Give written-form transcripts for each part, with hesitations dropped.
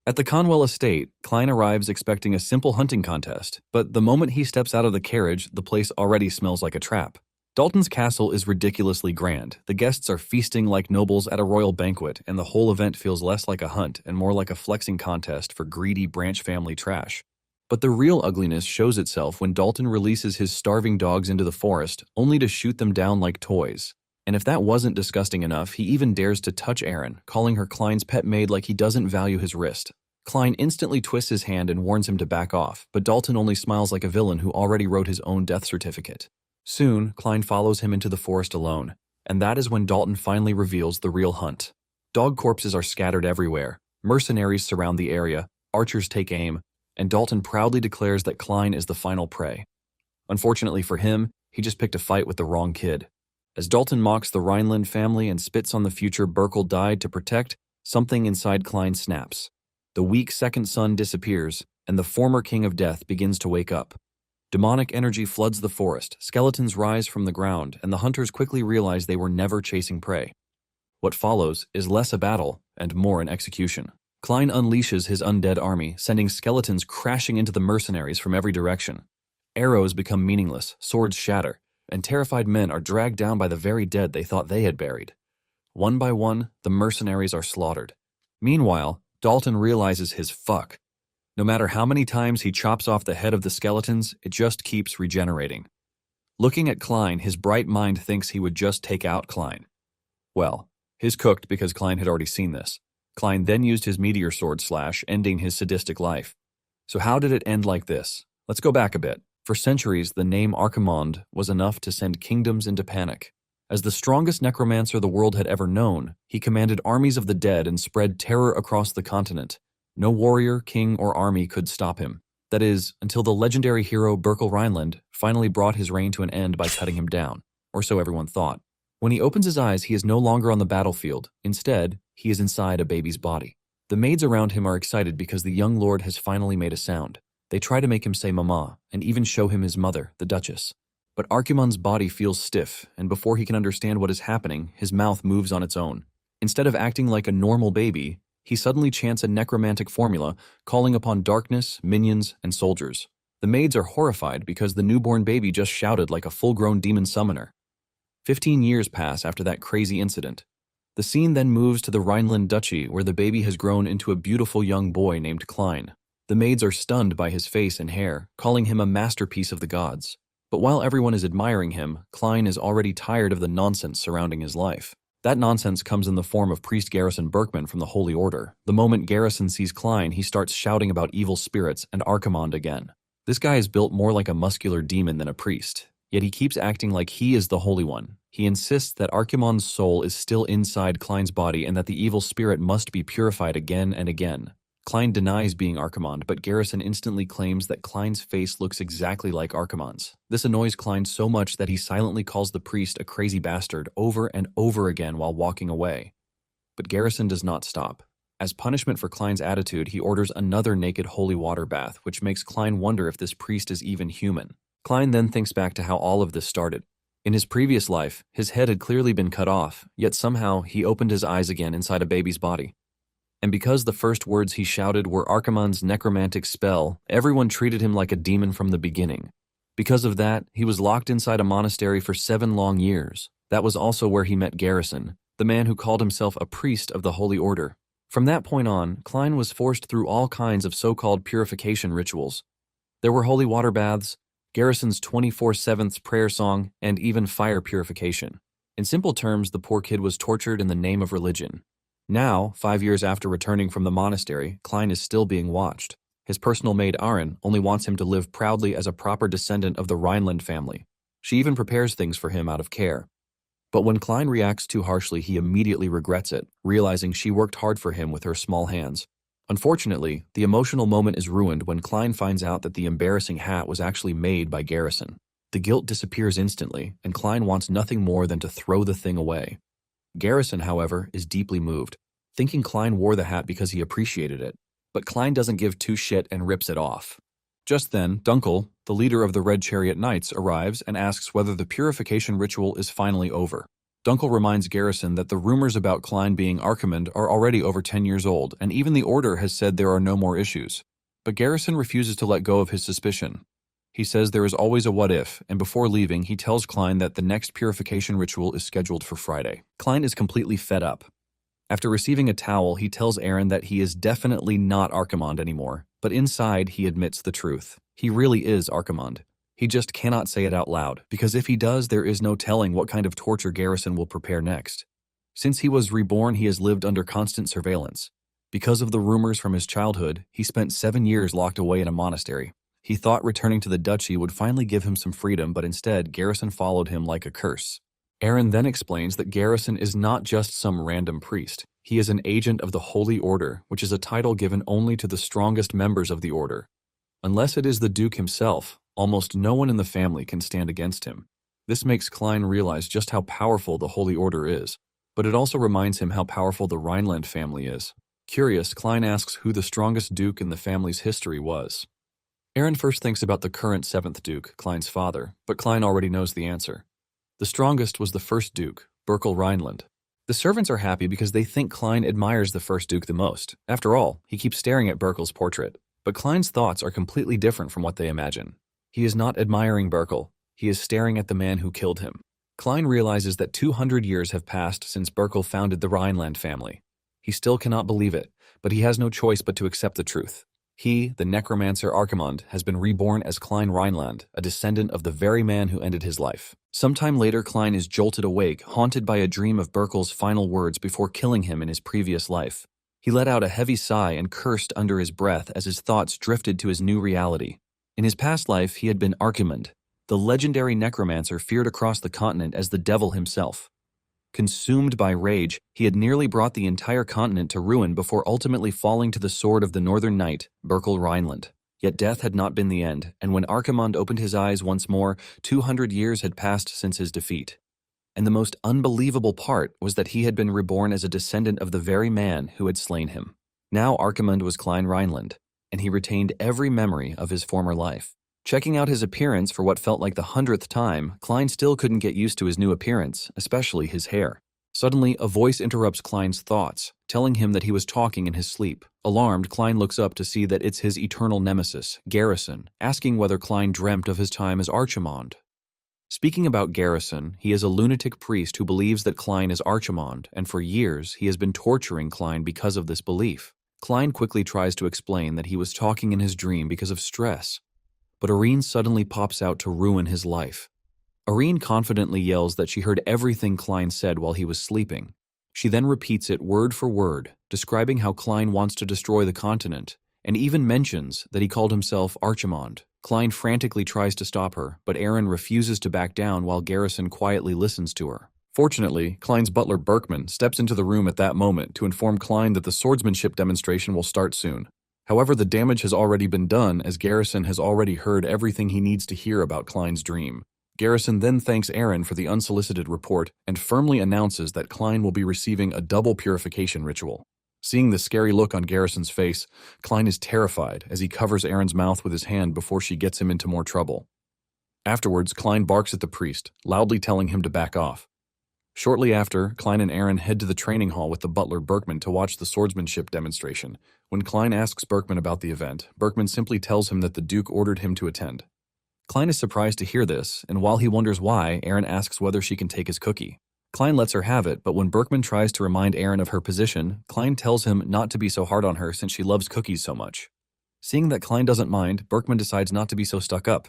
At the Conwell estate, Klein arrives expecting a simple hunting contest, but the moment he steps out of the carriage, the place already smells like a trap. Dalton's castle is ridiculously grand. The guests are feasting like nobles at a royal banquet, and the whole event feels less like a hunt and more like a flexing contest for greedy branch family trash. But the real ugliness shows itself when Dalton releases his starving dogs into the forest, only to shoot them down like toys. And if that wasn't disgusting enough, he even dares to touch Erin, calling her Klein's pet maid like he doesn't value his wrist. Klein instantly twists his hand and warns him to back off, but Dalton only smiles like a villain who already wrote his own death certificate. Soon, Klein follows him into the forest alone, and that is when Dalton finally reveals the real hunt. Dog corpses are scattered everywhere, mercenaries surround the area, archers take aim, and Dalton proudly declares that Klein is the final prey. Unfortunately for him, he just picked a fight with the wrong kid. As Dalton mocks the Rhineland family and spits on the future Burkle died to protect, something inside Klein snaps. The weak second son disappears, and the former king of death begins to wake up. Demonic energy floods the forest, skeletons rise from the ground, and the hunters quickly realize they were never chasing prey. What follows is less a battle and more an execution. Klein unleashes his undead army, sending skeletons crashing into the mercenaries from every direction. Arrows become meaningless, swords shatter, and terrified men are dragged down by the very dead they thought they had buried. One by one, the mercenaries are slaughtered. Meanwhile, Dalton realizes his fuck. No matter how many times he chops off the head of the skeletons, it just keeps regenerating. Looking at Klein, his bright mind thinks he would just take out Klein. Well, his cooked because Klein had already seen this. Klein then used his meteor sword slash, ending his sadistic life. So how did it end like this? Let's go back a bit. For centuries, the name Archimonde was enough to send kingdoms into panic. As the strongest necromancer the world had ever known, he commanded armies of the dead and spread terror across the continent. No warrior, king, or army could stop him. That is, until the legendary hero Burkle Rhineland finally brought his reign to an end by cutting him down, or so everyone thought. When he opens his eyes, he is no longer on the battlefield. Instead, he is inside a baby's body. The maids around him are excited because the young lord has finally made a sound. They try to make him say mama, and even show him his mother, the Duchess. But Archimonde's body feels stiff, and before he can understand what is happening, his mouth moves on its own. Instead of acting like a normal baby, he suddenly chants a necromantic formula, calling upon darkness, minions, and soldiers. The maids are horrified because the newborn baby just shouted like a full-grown demon summoner. 15 years pass after that crazy incident. The scene then moves to the Rhineland Duchy, where the baby has grown into a beautiful young boy named Klein. The maids are stunned by his face and hair, calling him a masterpiece of the gods. But while everyone is admiring him, Klein is already tired of the nonsense surrounding his life. That nonsense comes in the form of Priest Garrison Berkman from the Holy Order. The moment Garrison sees Klein, he starts shouting about evil spirits and Archimonde again. This guy is built more like a muscular demon than a priest, yet he keeps acting like he is the Holy One. He insists that Archimonde's soul is still inside Klein's body and that the evil spirit must be purified again and again. Klein denies being Archimonde, but Garrison instantly claims that Klein's face looks exactly like Archimonde's. This annoys Klein so much that he silently calls the priest a crazy bastard over and over again while walking away. But Garrison does not stop. As punishment for Klein's attitude, he orders another naked holy water bath, which makes Klein wonder if this priest is even human. Klein then thinks back to how all of this started. In his previous life, his head had clearly been cut off, yet somehow he opened his eyes again inside a baby's body. And because the first words he shouted were Archimonde's necromantic spell, everyone treated him like a demon from the beginning. Because of that, he was locked inside a monastery for 7 long years. That was also where he met Garrison, the man who called himself a priest of the Holy Order. From that point on, Klein was forced through all kinds of so-called purification rituals. There were holy water baths, Garrison's 24/7 prayer song, and even fire purification. In simple terms, the poor kid was tortured in the name of religion. Now, 5 years after returning from the monastery, Klein is still being watched. His personal maid Arin only wants him to live proudly as a proper descendant of the Rhineland family. She even prepares things for him out of care. But when Klein reacts too harshly, he immediately regrets it, realizing she worked hard for him with her small hands. Unfortunately, the emotional moment is ruined when Klein finds out that the embarrassing hat was actually made by Garrison. The guilt disappears instantly, and Klein wants nothing more than to throw the thing away. Garrison, however, is deeply moved, thinking Klein wore the hat because he appreciated it. But Klein doesn't give two shit and rips it off. Just then, Dunkel, the leader of the Red Chariot Knights, arrives and asks whether the purification ritual is finally over. Dunkel reminds Garrison that the rumors about Klein being Archimand are already over 10 years old, and even the Order has said there are no more issues. But Garrison refuses to let go of his suspicion. He says there is always a what-if, and before leaving, he tells Klein that the next purification ritual is scheduled for Friday. Klein is completely fed up. After receiving a towel, he tells Aaron that he is definitely not Archimand anymore, but inside he admits the truth. He really is Archimand. He just cannot say it out loud, because if he does, there is no telling what kind of torture Garrison will prepare next. Since he was reborn, he has lived under constant surveillance. Because of the rumors from his childhood, he spent 7 years locked away in a monastery. He thought returning to the duchy would finally give him some freedom, but instead, Garrison followed him like a curse. Aaron then explains that Garrison is not just some random priest. He is an agent of the Holy Order, which is a title given only to the strongest members of the Order. Unless it is the Duke himself, almost no one in the family can stand against him. This makes Klein realize just how powerful the Holy Order is, but it also reminds him how powerful the Rhineland family is. Curious, Klein asks who the strongest Duke in the family's history was. Aaron first thinks about the current 7th Duke, Klein's father, but Klein already knows the answer. The strongest was the 1st Duke, Berkel Rhineland. The servants are happy because they think Klein admires the 1st Duke the most. After all, he keeps staring at Berkel's portrait. But Klein's thoughts are completely different from what they imagine. He is not admiring Berkel. He is staring at the man who killed him. Klein realizes that 200 years have passed since Berkel founded the Rhineland family. He still cannot believe it, but he has no choice but to accept the truth. He, the Necromancer Archimand, has been reborn as Klein Rhineland, a descendant of the very man who ended his life. Sometime later, Klein is jolted awake, haunted by a dream of Berkel's final words before killing him in his previous life. He let out a heavy sigh and cursed under his breath as his thoughts drifted to his new reality. In his past life, he had been Archimand, the legendary necromancer feared across the continent as the devil himself. Consumed by rage, he had nearly brought the entire continent to ruin before ultimately falling to the sword of the Northern Knight, Berkel Rhineland. Yet death had not been the end, and when Archimand opened his eyes once more, 200 years had passed since his defeat. And the most unbelievable part was that he had been reborn as a descendant of the very man who had slain him. Now Archimand was Klein Rhineland, and he retained every memory of his former life. Checking out his appearance for what felt like the 100th time, Klein still couldn't get used to his new appearance, especially his hair. Suddenly, a voice interrupts Klein's thoughts, telling him that he was talking in his sleep. Alarmed, Klein looks up to see that it's his eternal nemesis, Garrison, asking whether Klein dreamt of his time as Archimand. Speaking about Garrison, he is a lunatic priest who believes that Klein is Archimand, and for years he has been torturing Klein because of this belief. Klein quickly tries to explain that he was talking in his dream because of stress. But Irene suddenly pops out to ruin his life. Irene confidently yells that she heard everything Klein said while he was sleeping. She then repeats it word for word, describing how Klein wants to destroy the continent, and even mentions that he called himself Archimand. Klein frantically tries to stop her, but Aaron refuses to back down while Garrison quietly listens to her. Fortunately, Klein's butler Berkman steps into the room at that moment to inform Klein that the swordsmanship demonstration will start soon. However, the damage has already been done as Garrison has already heard everything he needs to hear about Klein's dream. Garrison then thanks Aaron for the unsolicited report and firmly announces that Klein will be receiving a double purification ritual. Seeing the scary look on Garrison's face, Klein is terrified as he covers Aaron's mouth with his hand before she gets him into more trouble. Afterwards, Klein barks at the priest, loudly telling him to back off. Shortly after, Klein and Aaron head to the training hall with the butler Berkman to watch the swordsmanship demonstration. When Klein asks Berkman about the event, Berkman simply tells him that the Duke ordered him to attend. Klein is surprised to hear this, and while he wonders why, Aaron asks whether she can take his cookie. Klein lets her have it, but when Berkman tries to remind Aaron of her position, Klein tells him not to be so hard on her since she loves cookies so much. Seeing that Klein doesn't mind, Berkman decides not to be so stuck up.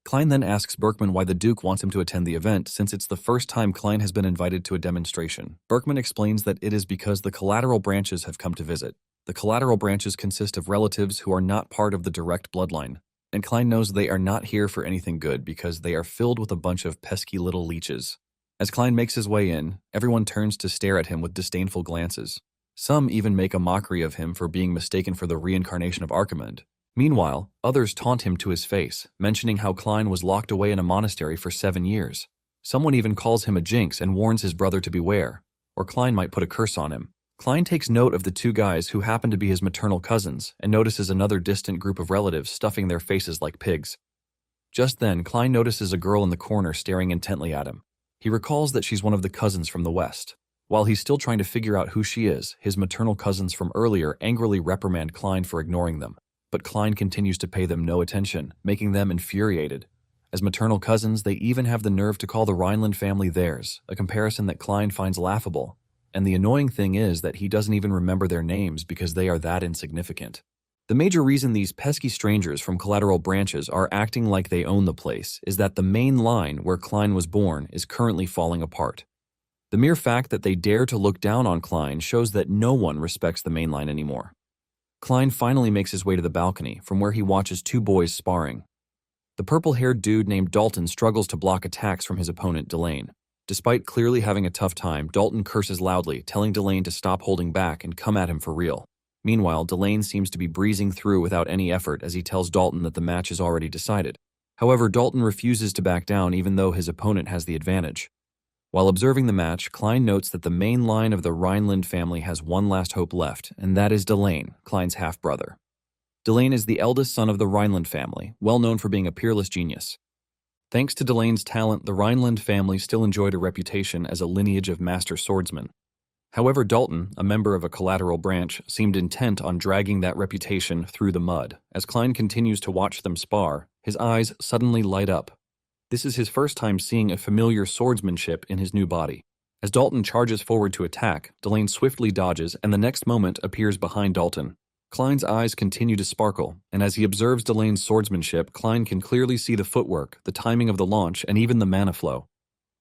Klein then asks Berkman why the Duke wants him to attend the event since it's the first time Klein has been invited to a demonstration. Berkman explains that it is because the collateral branches have come to visit. The collateral branches consist of relatives who are not part of the direct bloodline, and Klein knows they are not here for anything good because they are filled with a bunch of pesky little leeches. As Klein makes his way in, everyone turns to stare at him with disdainful glances. Some even make a mockery of him for being mistaken for the reincarnation of Archimand. Meanwhile, others taunt him to his face, mentioning how Klein was locked away in a monastery for 7 years. Someone even calls him a jinx and warns his brother to beware, or Klein might put a curse on him. Klein takes note of the two guys who happen to be his maternal cousins and notices another distant group of relatives stuffing their faces like pigs. Just then, Klein notices a girl in the corner staring intently at him. He recalls that she's one of the cousins from the West. While he's still trying to figure out who she is, his maternal cousins from earlier angrily reprimand Klein for ignoring them. But Klein continues to pay them no attention, making them infuriated. As maternal cousins, they even have the nerve to call the Rhineland family theirs, a comparison that Klein finds laughable. And the annoying thing is that he doesn't even remember their names because they are that insignificant. The major reason these pesky strangers from collateral branches are acting like they own the place is that the main line where Klein was born is currently falling apart. The mere fact that they dare to look down on Klein shows that no one respects the main line anymore. Klein finally makes his way to the balcony, from where he watches two boys sparring. The purple-haired dude named Dalton struggles to block attacks from his opponent, Delane. Despite clearly having a tough time, Dalton curses loudly, telling Delane to stop holding back and come at him for real. Meanwhile, Delane seems to be breezing through without any effort as he tells Dalton that the match is already decided. However, Dalton refuses to back down even though his opponent has the advantage. While observing the match, Klein notes that the main line of the Rhineland family has one last hope left, and that is Delane, Klein's half-brother. Delane is the eldest son of the Rhineland family, well known for being a peerless genius. Thanks to Delane's talent, the Rhineland family still enjoyed a reputation as a lineage of master swordsmen. However, Dalton, a member of a collateral branch, seemed intent on dragging that reputation through the mud. As Klein continues to watch them spar, his eyes suddenly light up. This is his first time seeing a familiar swordsmanship in his new body. As Dalton charges forward to attack, Delane swiftly dodges and the next moment appears behind Dalton. Klein's eyes continue to sparkle, and as he observes Delane's swordsmanship, Klein can clearly see the footwork, the timing of the launch, and even the mana flow.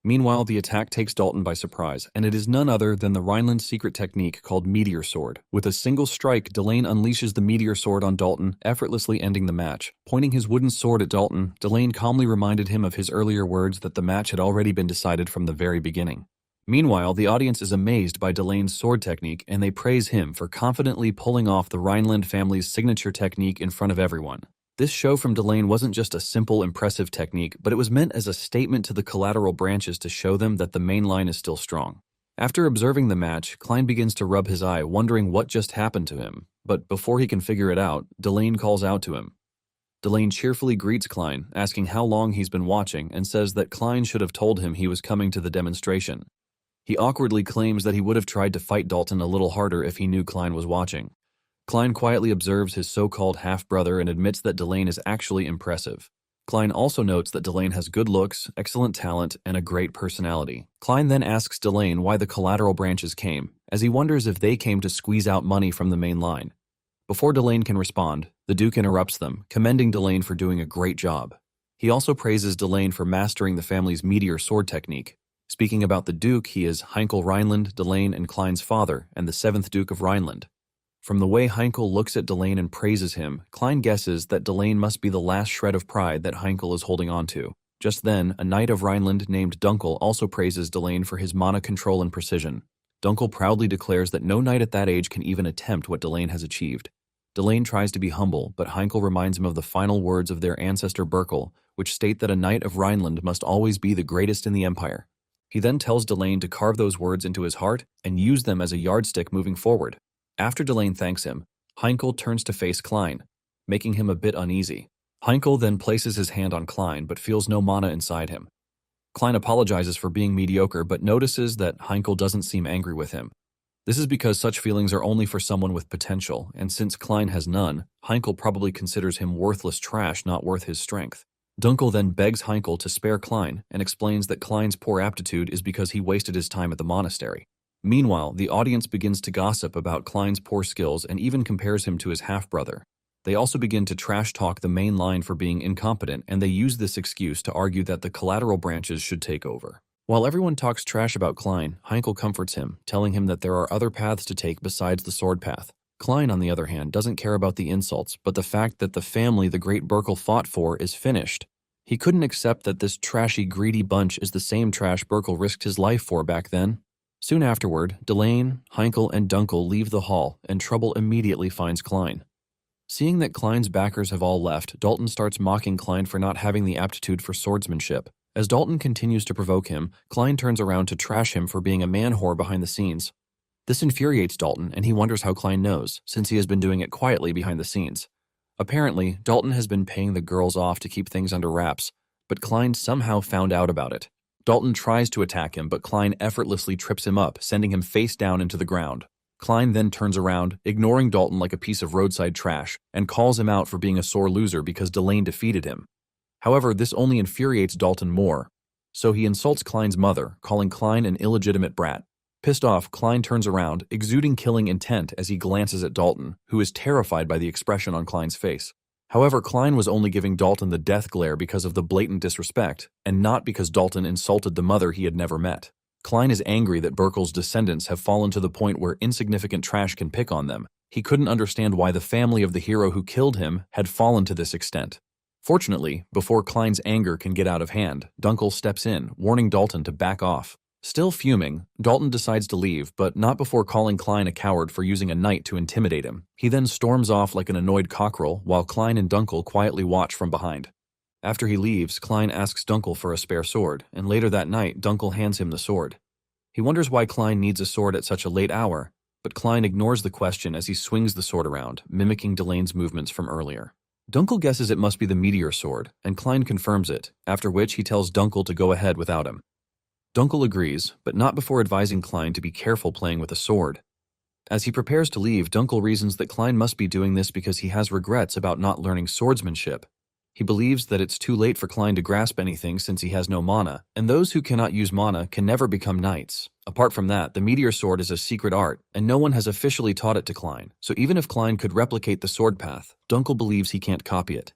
Meanwhile, the attack takes Dalton by surprise, and it is none other than the Rhineland secret technique called Meteor Sword. With a single strike, Delane unleashes the Meteor Sword on Dalton, effortlessly ending the match. Pointing his wooden sword at Dalton, Delane calmly reminded him of his earlier words that the match had already been decided from the very beginning. Meanwhile, the audience is amazed by Delane's sword technique, and they praise him for confidently pulling off the Rhineland family's signature technique in front of everyone. This show from Delane wasn't just a simple, impressive technique, but it was meant as a statement to the collateral branches to show them that the main line is still strong. After observing the match, Klein begins to rub his eye, wondering what just happened to him. But before he can figure it out, Delane calls out to him. Delane cheerfully greets Klein, asking how long he's been watching, and says that Klein should have told him he was coming to the demonstration. He awkwardly claims that he would have tried to fight Dalton a little harder if he knew Klein was watching. Klein quietly observes his so-called half-brother and admits that Delane is actually impressive. Klein also notes that Delane has good looks, excellent talent, and a great personality. Klein then asks Delane why the collateral branches came, as he wonders if they came to squeeze out money from the main line. Before Delane can respond, the Duke interrupts them, commending Delane for doing a great job. He also praises Delane for mastering the family's meteor sword technique. Speaking about the Duke, he is Heinkel Rhineland, Delane, and Klein's father, and the 7th Duke of Rhineland. From the way Heinkel looks at Delane and praises him, Klein guesses that Delane must be the last shred of pride that Heinkel is holding on to. Just then, a knight of Rhineland named Dunkel also praises Delane for his mana control and precision. Dunkel proudly declares that no knight at that age can even attempt what Delane has achieved. Delane tries to be humble, but Heinkel reminds him of the final words of their ancestor Berkel, which state that a knight of Rhineland must always be the greatest in the empire. He then tells Delane to carve those words into his heart and use them as a yardstick moving forward. After Delane thanks him, Heinkel turns to face Klein, making him a bit uneasy. Heinkel then places his hand on Klein but feels no mana inside him. Klein apologizes for being mediocre but notices that Heinkel doesn't seem angry with him. This is because such feelings are only for someone with potential, and since Klein has none, Heinkel probably considers him worthless trash not worth his strength. Dunkel then begs Heinkel to spare Klein and explains that Klein's poor aptitude is because he wasted his time at the monastery. Meanwhile, the audience begins to gossip about Klein's poor skills and even compares him to his half-brother. They also begin to trash-talk the main line for being incompetent, and they use this excuse to argue that the collateral branches should take over. While everyone talks trash about Klein, Heinkel comforts him, telling him that there are other paths to take besides the sword path. Klein, on the other hand, doesn't care about the insults, but the fact that the family the great Berkel fought for is finished. He couldn't accept that this trashy, greedy bunch is the same trash Berkel risked his life for back then. Soon afterward, Delane, Heinkel, and Dunkel leave the hall, and trouble immediately finds Klein. Seeing that Klein's backers have all left, Dalton starts mocking Klein for not having the aptitude for swordsmanship. As Dalton continues to provoke him, Klein turns around to trash him for being a man-whore behind the scenes. This infuriates Dalton, and he wonders how Klein knows, since he has been doing it quietly behind the scenes. Apparently, Dalton has been paying the girls off to keep things under wraps, but Klein somehow found out about it. Dalton tries to attack him, but Klein effortlessly trips him up, sending him face down into the ground. Klein then turns around, ignoring Dalton like a piece of roadside trash, and calls him out for being a sore loser because Delane defeated him. However, this only infuriates Dalton more, so he insults Klein's mother, calling Klein an illegitimate brat. Pissed off, Klein turns around, exuding killing intent as he glances at Dalton, who is terrified by the expression on Klein's face. However, Klein was only giving Dalton the death glare because of the blatant disrespect, and not because Dalton insulted the mother he had never met. Klein is angry that Burkle's descendants have fallen to the point where insignificant trash can pick on them. He couldn't understand why the family of the hero who killed him had fallen to this extent. Fortunately, before Klein's anger can get out of hand, Dunkel steps in, warning Dalton to back off. Still fuming, Dalton decides to leave, but not before calling Klein a coward for using a knight to intimidate him. He then storms off like an annoyed cockerel, while Klein and Dunkel quietly watch from behind. After he leaves, Klein asks Dunkel for a spare sword, and later that night, Dunkel hands him the sword. He wonders why Klein needs a sword at such a late hour, but Klein ignores the question as he swings the sword around, mimicking Delane's movements from earlier. Dunkel guesses it must be the meteor sword, and Klein confirms it, after which he tells Dunkel to go ahead without him. Dunkel agrees, but not before advising Klein to be careful playing with a sword. As he prepares to leave, Dunkel reasons that Klein must be doing this because he has regrets about not learning swordsmanship. He believes that it's too late for Klein to grasp anything since he has no mana, and those who cannot use mana can never become knights. Apart from that, the meteor sword is a secret art, and no one has officially taught it to Klein, so even if Klein could replicate the sword path, Dunkel believes he can't copy it.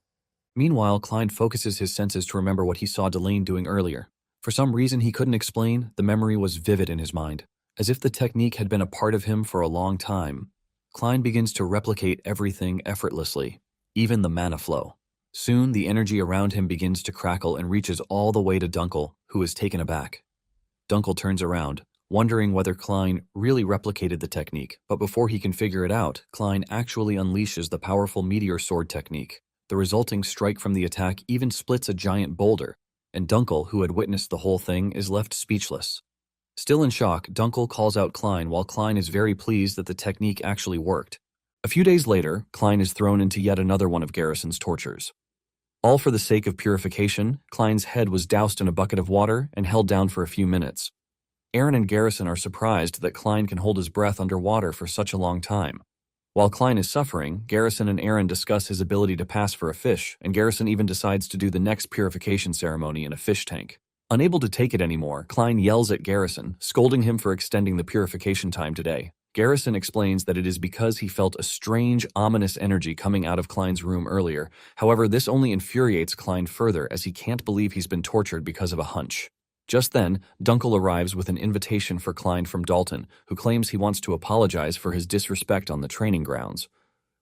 Meanwhile, Klein focuses his senses to remember what he saw Delane doing earlier. For some reason he couldn't explain, the memory was vivid in his mind. As if the technique had been a part of him for a long time, Klein begins to replicate everything effortlessly, even the mana flow. Soon, the energy around him begins to crackle and reaches all the way to Dunkel, who is taken aback. Dunkel turns around, wondering whether Klein really replicated the technique, but before he can figure it out, Klein actually unleashes the powerful meteor sword technique. The resulting strike from the attack even splits a giant boulder, and Dunkel, who had witnessed the whole thing, is left speechless. Still in shock, Dunkel calls out Klein while Klein is very pleased that the technique actually worked. A few days later, Klein is thrown into yet another one of Garrison's tortures. All for the sake of purification, Klein's head was doused in a bucket of water and held down for a few minutes. Aaron and Garrison are surprised that Klein can hold his breath underwater for such a long time. While Klein is suffering, Garrison and Aaron discuss his ability to pass for a fish, and Garrison even decides to do the next purification ceremony in a fish tank. Unable to take it anymore, Klein yells at Garrison, scolding him for extending the purification time today. Garrison explains that it is because he felt a strange, ominous energy coming out of Klein's room earlier. However, this only infuriates Klein further as he can't believe he's been tortured because of a hunch. Just then, Dunkel arrives with an invitation for Klein from Dalton, who claims he wants to apologize for his disrespect on the training grounds.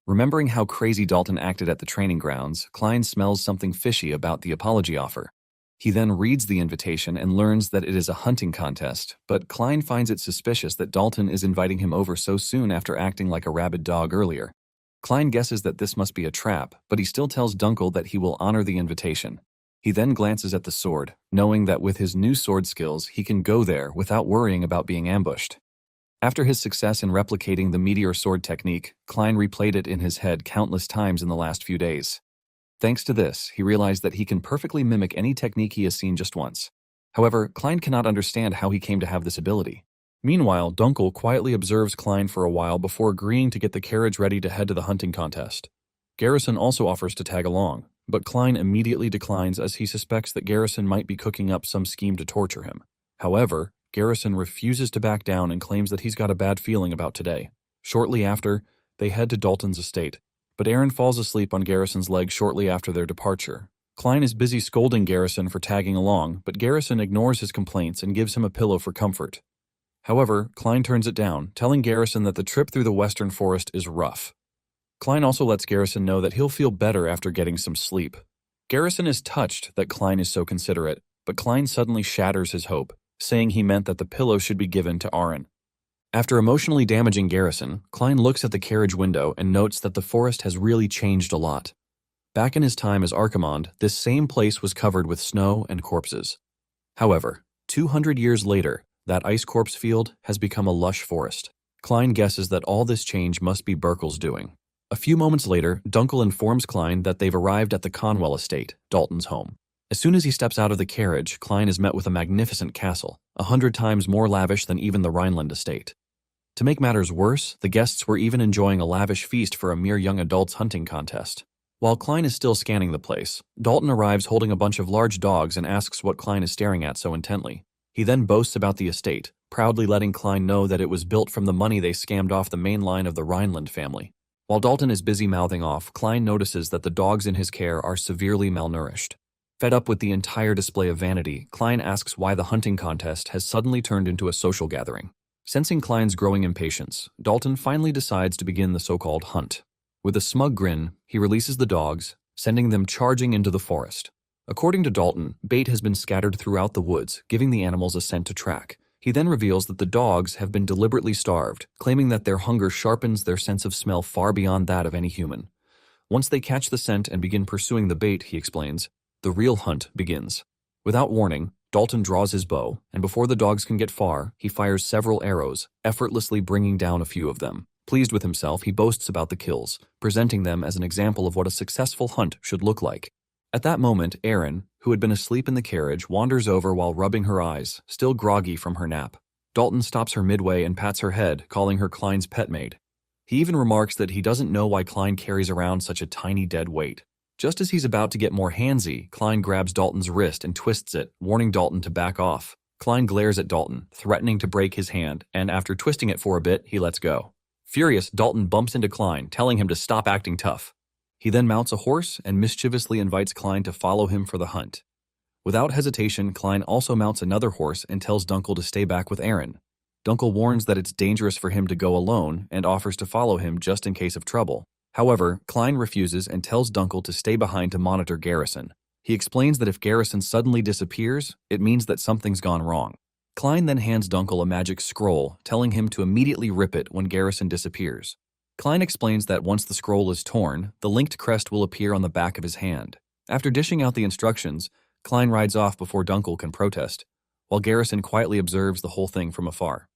Remembering how crazy Dalton acted at the training grounds, Klein smells something fishy about the apology offer. He then reads the invitation and learns that it is a hunting contest, but Klein finds it suspicious that Dalton is inviting him over so soon after acting like a rabid dog earlier. Klein guesses that this must be a trap, but he still tells Dunkel that he will honor the invitation. He then glances at the sword, knowing that with his new sword skills, he can go there without worrying about being ambushed. After his success in replicating the meteor sword technique, Klein replayed it in his head countless times in the last few days. Thanks to this, he realized that he can perfectly mimic any technique he has seen just once. However, Klein cannot understand how he came to have this ability. Meanwhile, Dunkel quietly observes Klein for a while before agreeing to get the carriage ready to head to the hunting contest. Garrison also offers to tag along, but Klein immediately declines as he suspects that Garrison might be cooking up some scheme to torture him. However, Garrison refuses to back down and claims that he's got a bad feeling about today. Shortly after, they head to Dalton's estate, but Aaron falls asleep on Garrison's leg shortly after their departure. Klein is busy scolding Garrison for tagging along, but Garrison ignores his complaints and gives him a pillow for comfort. However, Klein turns it down, telling Garrison that the trip through the western forest is rough. Klein also lets Garrison know that he'll feel better after getting some sleep. Garrison is touched that Klein is so considerate, but Klein suddenly shatters his hope, saying he meant that the pillow should be given to Aaron. After emotionally damaging Garrison, Klein looks at the carriage window and notes that the forest has really changed a lot. Back in his time as Archimond, this same place was covered with snow and corpses. However, 200 years later, that ice corpse field has become a lush forest. Klein guesses that all this change must be Burkle's doing. A few moments later, Dunkel informs Klein that they've arrived at the Conwell estate, Dalton's home. As soon as he steps out of the carriage, Klein is met with a magnificent castle, 100 times more lavish than even the Rhineland estate. To make matters worse, the guests were even enjoying a lavish feast for a mere young adult's hunting contest. While Klein is still scanning the place, Dalton arrives holding a bunch of large dogs and asks what Klein is staring at so intently. He then boasts about the estate, proudly letting Klein know that it was built from the money they scammed off the main line of the Rhineland family. While Dalton is busy mouthing off, Klein notices that the dogs in his care are severely malnourished. Fed up with the entire display of vanity, Klein asks why the hunting contest has suddenly turned into a social gathering. Sensing Klein's growing impatience, Dalton finally decides to begin the so-called hunt. With a smug grin, he releases the dogs, sending them charging into the forest. According to Dalton, bait has been scattered throughout the woods, giving the animals a scent to track. He then reveals that the dogs have been deliberately starved, claiming that their hunger sharpens their sense of smell far beyond that of any human. Once they catch the scent and begin pursuing the bait, he explains, the real hunt begins. Without warning, Dalton draws his bow, and before the dogs can get far, he fires several arrows, effortlessly bringing down a few of them. Pleased with himself, he boasts about the kills, presenting them as an example of what a successful hunt should look like. At that moment, Erin, who had been asleep in the carriage, wanders over while rubbing her eyes, still groggy from her nap. Dalton stops her midway and pats her head, calling her Klein's pet maid. He even remarks that he doesn't know why Klein carries around such a tiny dead weight. Just as he's about to get more handsy, Klein grabs Dalton's wrist and twists it, warning Dalton to back off. Klein glares at Dalton, threatening to break his hand, and after twisting it for a bit, he lets go. Furious, Dalton bumps into Klein, telling him to stop acting tough. He then mounts a horse and mischievously invites Klein to follow him for the hunt. Without hesitation, Klein also mounts another horse and tells Dunkel to stay back with Erin. Dunkel warns that it's dangerous for him to go alone and offers to follow him just in case of trouble. However, Klein refuses and tells Dunkel to stay behind to monitor Garrison. He explains that if Garrison suddenly disappears, it means that something's gone wrong. Klein then hands Dunkel a magic scroll, telling him to immediately rip it when Garrison disappears. Klein explains that once the scroll is torn, the linked crest will appear on the back of his hand. After dishing out the instructions, Klein rides off before Dunkel can protest, while Garrison quietly observes the whole thing from afar.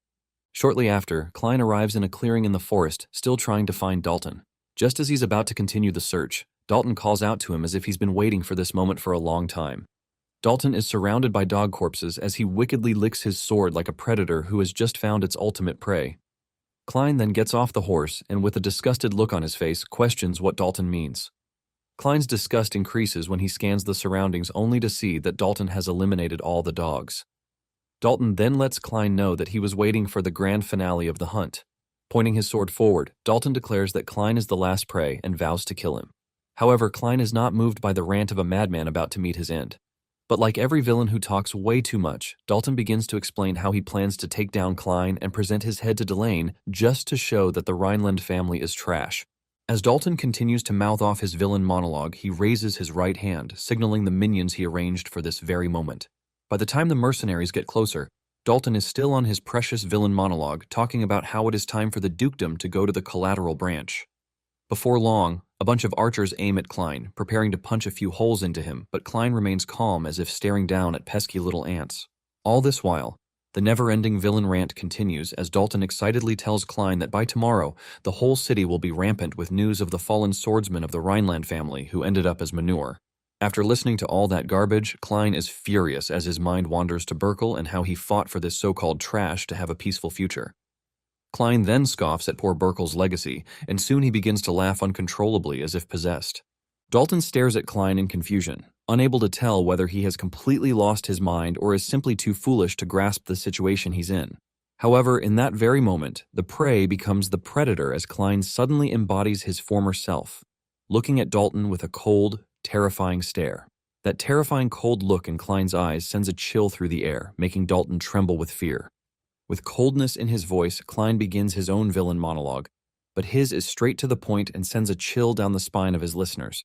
Shortly after, Klein arrives in a clearing in the forest, still trying to find Dalton. Just as he's about to continue the search, Dalton calls out to him as if he's been waiting for this moment for a long time. Dalton is surrounded by dog corpses as he wickedly licks his sword like a predator who has just found its ultimate prey. Klein then gets off the horse and, with a disgusted look on his face, questions what Dalton means. Klein's disgust increases when he scans the surroundings only to see that Dalton has eliminated all the dogs. Dalton then lets Klein know that he was waiting for the grand finale of the hunt. Pointing his sword forward, Dalton declares that Klein is the last prey and vows to kill him. However, Klein is not moved by the rant of a madman about to meet his end. But like every villain who talks way too much, Dalton begins to explain how he plans to take down Klein and present his head to Delane just to show that the Rhineland family is trash. As Dalton continues to mouth off his villain monologue, he raises his right hand, signaling the minions he arranged for this very moment. By the time the mercenaries get closer, Dalton is still on his precious villain monologue, talking about how it is time for the dukedom to go to the collateral branch. Before long, a bunch of archers aim at Klein, preparing to punch a few holes into him, but Klein remains calm as if staring down at pesky little ants. All this while, the never-ending villain rant continues as Dalton excitedly tells Klein that by tomorrow, the whole city will be rampant with news of the fallen swordsman of the Rhineland family who ended up as manure. After listening to all that garbage, Klein is furious as his mind wanders to Burkle and how he fought for this so-called trash to have a peaceful future. Klein then scoffs at poor Burkle's legacy, and soon he begins to laugh uncontrollably as if possessed. Dalton stares at Klein in confusion, unable to tell whether he has completely lost his mind or is simply too foolish to grasp the situation he's in. However, in that very moment, the prey becomes the predator as Klein suddenly embodies his former self, looking at Dalton with a cold, terrifying stare. That terrifying cold look in Klein's eyes sends a chill through the air, making Dalton tremble with fear. With coldness in his voice, Klein begins his own villain monologue, but his is straight to the point and sends a chill down the spine of his listeners.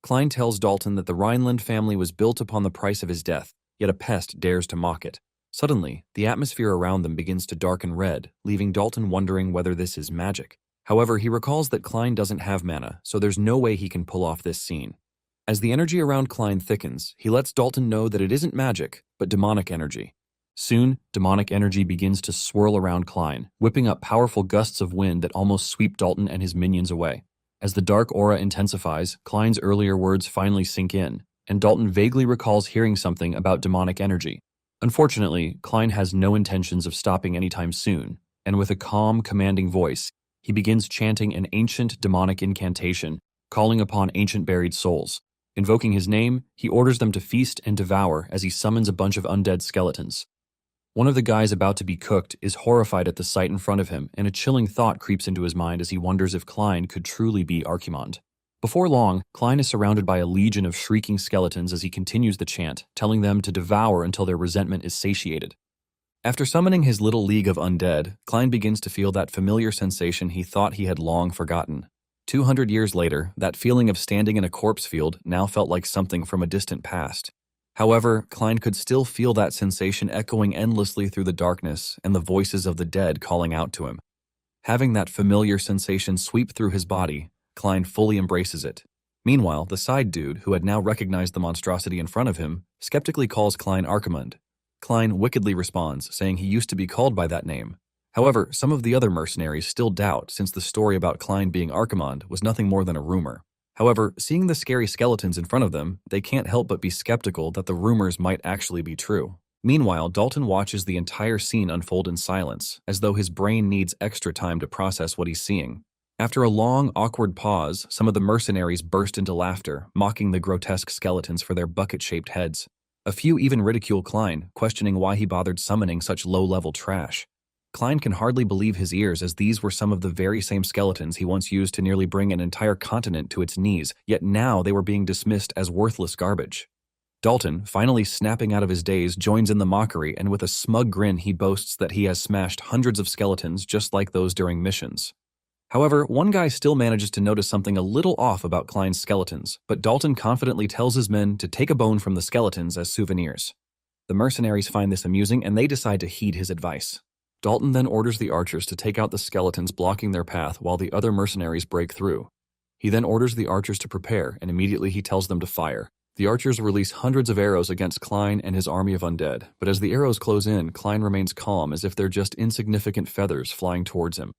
Klein tells Dalton that the Rhineland family was built upon the price of his death, yet a pest dares to mock it. Suddenly, the atmosphere around them begins to darken red, leaving Dalton wondering whether this is magic. However, he recalls that Klein doesn't have mana, so there's no way he can pull off this scene. As the energy around Klein thickens, he lets Dalton know that it isn't magic, but demonic energy. Soon, demonic energy begins to swirl around Klein, whipping up powerful gusts of wind that almost sweep Dalton and his minions away. As the dark aura intensifies, Klein's earlier words finally sink in. and Dalton vaguely recalls hearing something about demonic energy. Unfortunately, Klein has no intentions of stopping anytime soon, and with a calm, commanding voice, he begins chanting an ancient demonic incantation, calling upon ancient buried souls. Invoking his name, he orders them to feast and devour as he summons a bunch of undead skeletons. One of the guys about to be cooked is horrified at the sight in front of him, and a chilling thought creeps into his mind as he wonders if Klein could truly be Archimond. Before long, Klein is surrounded by a legion of shrieking skeletons as he continues the chant, telling them to devour until their resentment is satiated. After summoning his little league of undead, Klein begins to feel that familiar sensation he thought he had long forgotten. 200 years later, that feeling of standing in a corpse field now felt like something from a distant past. However, Klein could still feel that sensation echoing endlessly through the darkness and the voices of the dead calling out to him. Having that familiar sensation sweep through his body, Klein fully embraces it. Meanwhile, the side dude, who had now recognized the monstrosity in front of him, skeptically calls Klein Archimond. Klein wickedly responds, saying he used to be called by that name. However, some of the other mercenaries still doubt, since the story about Klein being Archimond was nothing more than a rumor. However, seeing the scary skeletons in front of them, they can't help but be skeptical that the rumors might actually be true. Meanwhile, Dalton watches the entire scene unfold in silence, as though his brain needs extra time to process what he's seeing. After a long, awkward pause, some of the mercenaries burst into laughter, mocking the grotesque skeletons for their bucket-shaped heads. A few even ridicule Klein, questioning why he bothered summoning such low-level trash. Klein can hardly believe his ears, as these were some of the very same skeletons he once used to nearly bring an entire continent to its knees, yet now they were being dismissed as worthless garbage. Dalton, finally snapping out of his daze, joins in the mockery, and with a smug grin he boasts that he has smashed hundreds of skeletons just like those during missions. However, one guy still manages to notice something a little off about Klein's skeletons, but Dalton confidently tells his men to take a bone from the skeletons as souvenirs. The mercenaries find this amusing, and they decide to heed his advice. Dalton then orders the archers to take out the skeletons blocking their path while the other mercenaries break through. He then orders the archers to prepare, and immediately he tells them to fire. The archers release hundreds of arrows against Klein and his army of undead, but as the arrows close in, Klein remains calm as if they're just insignificant feathers flying towards him.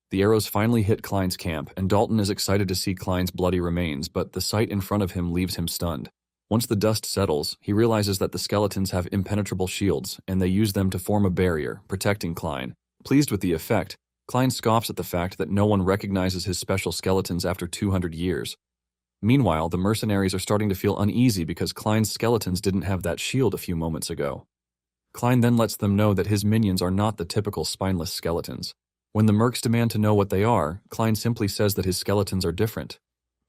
The arrows finally hit Klein's camp, and Dalton is excited to see Klein's bloody remains, but the sight in front of him leaves him stunned. Once the dust settles, he realizes that the skeletons have impenetrable shields, and they use them to form a barrier, protecting Klein. Pleased with the effect, Klein scoffs at the fact that no one recognizes his special skeletons after 200 years. Meanwhile, the mercenaries are starting to feel uneasy because Klein's skeletons didn't have that shield a few moments ago. Klein then lets them know that his minions are not the typical spineless skeletons. When the mercs demand to know what they are, Klein simply says that his skeletons are different.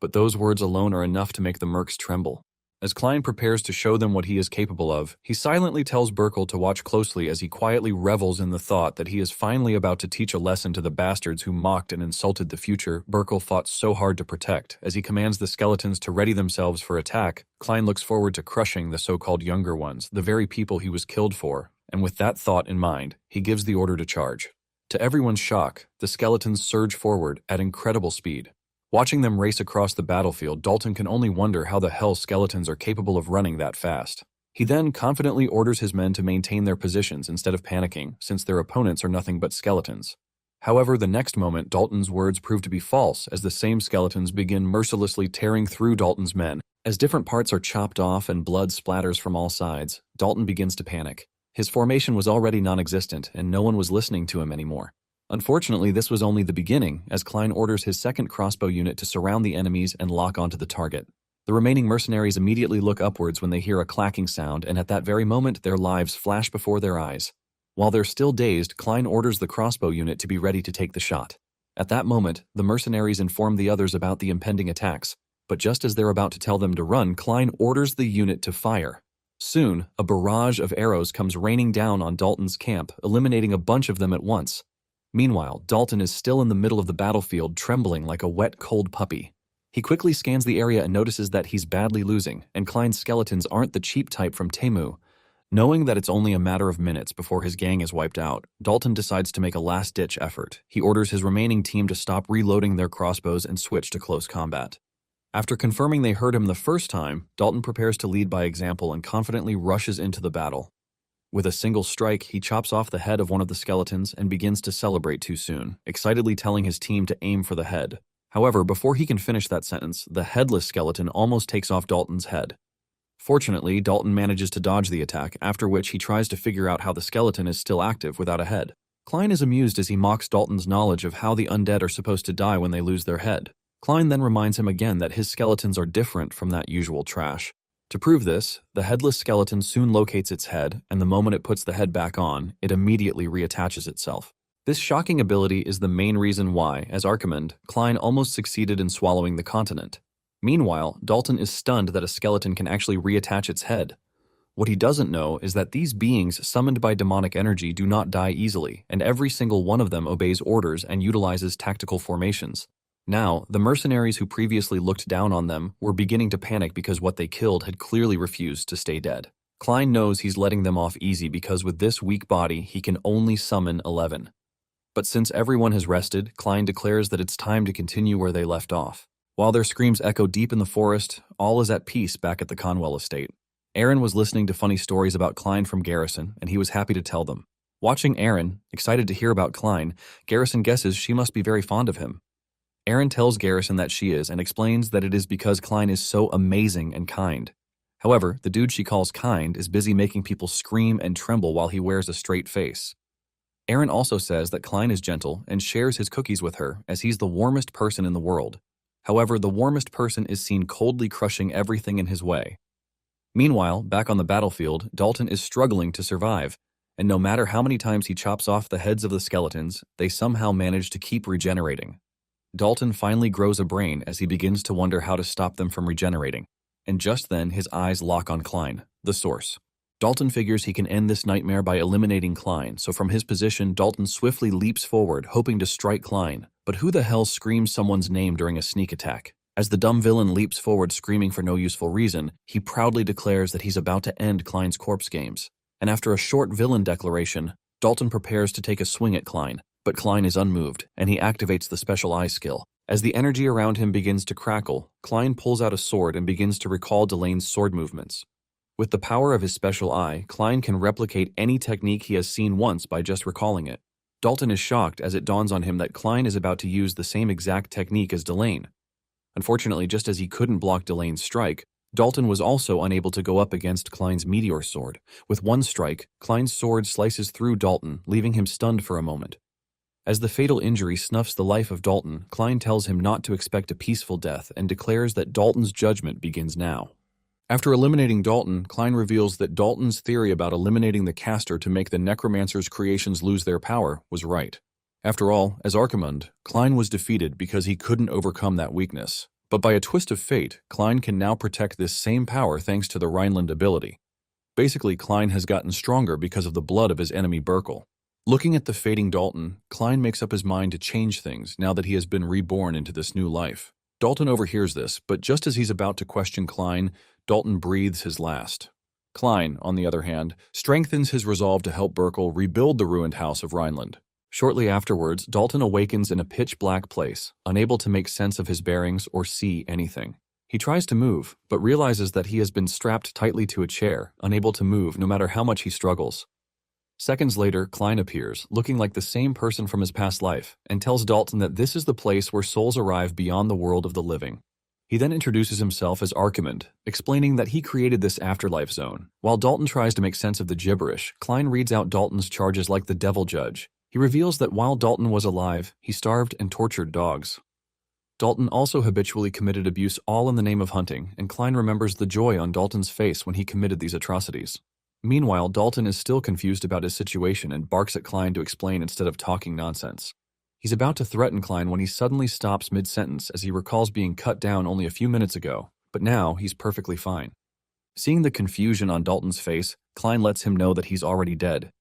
But those words alone are enough to make the mercs tremble. As Klein prepares to show them what he is capable of, he silently tells Burkle to watch closely as he quietly revels in the thought that he is finally about to teach a lesson to the bastards who mocked and insulted the future Burkle fought so hard to protect. As he commands the skeletons to ready themselves for attack, Klein looks forward to crushing the so-called younger ones, the very people he was killed for, and with that thought in mind, he gives the order to charge. To everyone's shock, the skeletons surge forward at incredible speed. Watching them race across the battlefield, Dalton can only wonder how the hell skeletons are capable of running that fast. He then confidently orders his men to maintain their positions instead of panicking, since their opponents are nothing but skeletons. However, the next moment, Dalton's words prove to be false as the same skeletons begin mercilessly tearing through Dalton's men. As different parts are chopped off and blood splatters from all sides, Dalton begins to panic. His formation was already non-existent, and no one was listening to him anymore. Unfortunately, this was only the beginning, as Klein orders his second crossbow unit to surround the enemies and lock onto the target. The remaining mercenaries immediately look upwards when they hear a clacking sound, and at that very moment, their lives flash before their eyes. While they're still dazed, Klein orders the crossbow unit to be ready to take the shot. At that moment, the mercenaries inform the others about the impending attacks, but just as they're about to tell them to run, Klein orders the unit to fire. Soon, a barrage of arrows comes raining down on Dalton's camp, eliminating a bunch of them at once. Meanwhile, Dalton is still in the middle of the battlefield, trembling like a wet, cold puppy. He quickly scans the area and notices that he's badly losing, and Klein's skeletons aren't the cheap type from Temu. Knowing that it's only a matter of minutes before his gang is wiped out, Dalton decides to make a last-ditch effort. He orders his remaining team to stop reloading their crossbows and switch to close combat. After confirming they heard him the first time, Dalton prepares to lead by example and confidently rushes into the battle. With a single strike, he chops off the head of one of the skeletons and begins to celebrate too soon, excitedly telling his team to aim for the head. However, before he can finish that sentence, the headless skeleton almost takes off Dalton's head. Fortunately, Dalton manages to dodge the attack, after which he tries to figure out how the skeleton is still active without a head. Klein is amused as he mocks Dalton's knowledge of how the undead are supposed to die when they lose their head. Klein then reminds him again that his skeletons are different from that usual trash. To prove this, the headless skeleton soon locates its head, and the moment it puts the head back on, it immediately reattaches itself. This shocking ability is the main reason why, as Archimand, Klein almost succeeded in swallowing the continent. Meanwhile, Dalton is stunned that a skeleton can actually reattach its head. What he doesn't know is that these beings summoned by demonic energy do not die easily, and every single one of them obeys orders and utilizes tactical formations. Now, the mercenaries who previously looked down on them were beginning to panic because what they killed had clearly refused to stay dead. Klein knows he's letting them off easy because with this weak body, he can only summon 11. But since everyone has rested, Klein declares that it's time to continue where they left off. While their screams echo deep in the forest, all is at peace back at the Conwell estate. Aaron was listening to funny stories about Klein from Garrison, and he was happy to tell them. Watching Aaron, excited to hear about Klein, Garrison guesses she must be very fond of him. Aaron tells Garrison that she is and explains that it is because Klein is so amazing and kind. However, the dude she calls kind is busy making people scream and tremble while he wears a straight face. Aaron also says that Klein is gentle and shares his cookies with her as he's the warmest person in the world. However, the warmest person is seen coldly crushing everything in his way. Meanwhile, back on the battlefield, Dalton is struggling to survive, and no matter how many times he chops off the heads of the skeletons, they somehow manage to keep regenerating. Dalton finally grows a brain as he begins to wonder how to stop them from regenerating, and just then his eyes lock on Klein, the source. Dalton figures he can end this nightmare by eliminating Klein, so from his position, Dalton swiftly leaps forward, hoping to strike Klein. But who the hell screams someone's name during a sneak attack? As the dumb villain leaps forward screaming for no useful reason, he proudly declares that he's about to end Klein's corpse games. And after a short villain declaration, Dalton prepares to take a swing at Klein, but Klein is unmoved, and he activates the special eye skill. As the energy around him begins to crackle, Klein pulls out a sword and begins to recall Delane's sword movements. With the power of his special eye, Klein can replicate any technique he has seen once by just recalling it. Dalton is shocked as it dawns on him that Klein is about to use the same exact technique as Delane. Unfortunately, just as he couldn't block Delane's strike, Dalton was also unable to go up against Klein's meteor sword. With one strike, Klein's sword slices through Dalton, leaving him stunned for a moment. As the fatal injury snuffs the life of Dalton, Klein tells him not to expect a peaceful death and declares that Dalton's judgment begins now. After eliminating Dalton, Klein reveals that Dalton's theory about eliminating the caster to make the Necromancer's creations lose their power was right. After all, as Archimand, Klein was defeated because he couldn't overcome that weakness. But by a twist of fate, Klein can now protect this same power thanks to the Rhineland ability. Basically, Klein has gotten stronger because of the blood of his enemy Burkle. Looking at the fading Dalton, Klein makes up his mind to change things now that he has been reborn into this new life. Dalton overhears this, but just as he's about to question Klein, Dalton breathes his last. Klein, on the other hand, strengthens his resolve to help Burkle rebuild the ruined house of Rhineland. Shortly afterwards, Dalton awakens in a pitch-black place, unable to make sense of his bearings or see anything. He tries to move, but realizes that he has been strapped tightly to a chair, unable to move no matter how much he struggles. Seconds later, Klein appears, looking like the same person from his past life, and tells Dalton that this is the place where souls arrive beyond the world of the living. He then introduces himself as Archimand, explaining that he created this afterlife zone. While Dalton tries to make sense of the gibberish, Klein reads out Dalton's charges like the devil judge. He reveals that while Dalton was alive, he starved and tortured dogs. Dalton also habitually committed abuse all in the name of hunting, and Klein remembers the joy on Dalton's face when he committed these atrocities. Meanwhile, Dalton is still confused about his situation and barks at Klein to explain instead of talking nonsense. He's about to threaten Klein when he suddenly stops mid-sentence as he recalls being cut down only a few minutes ago, but now he's perfectly fine. Seeing the confusion on Dalton's face, Klein lets him know that he's already dead.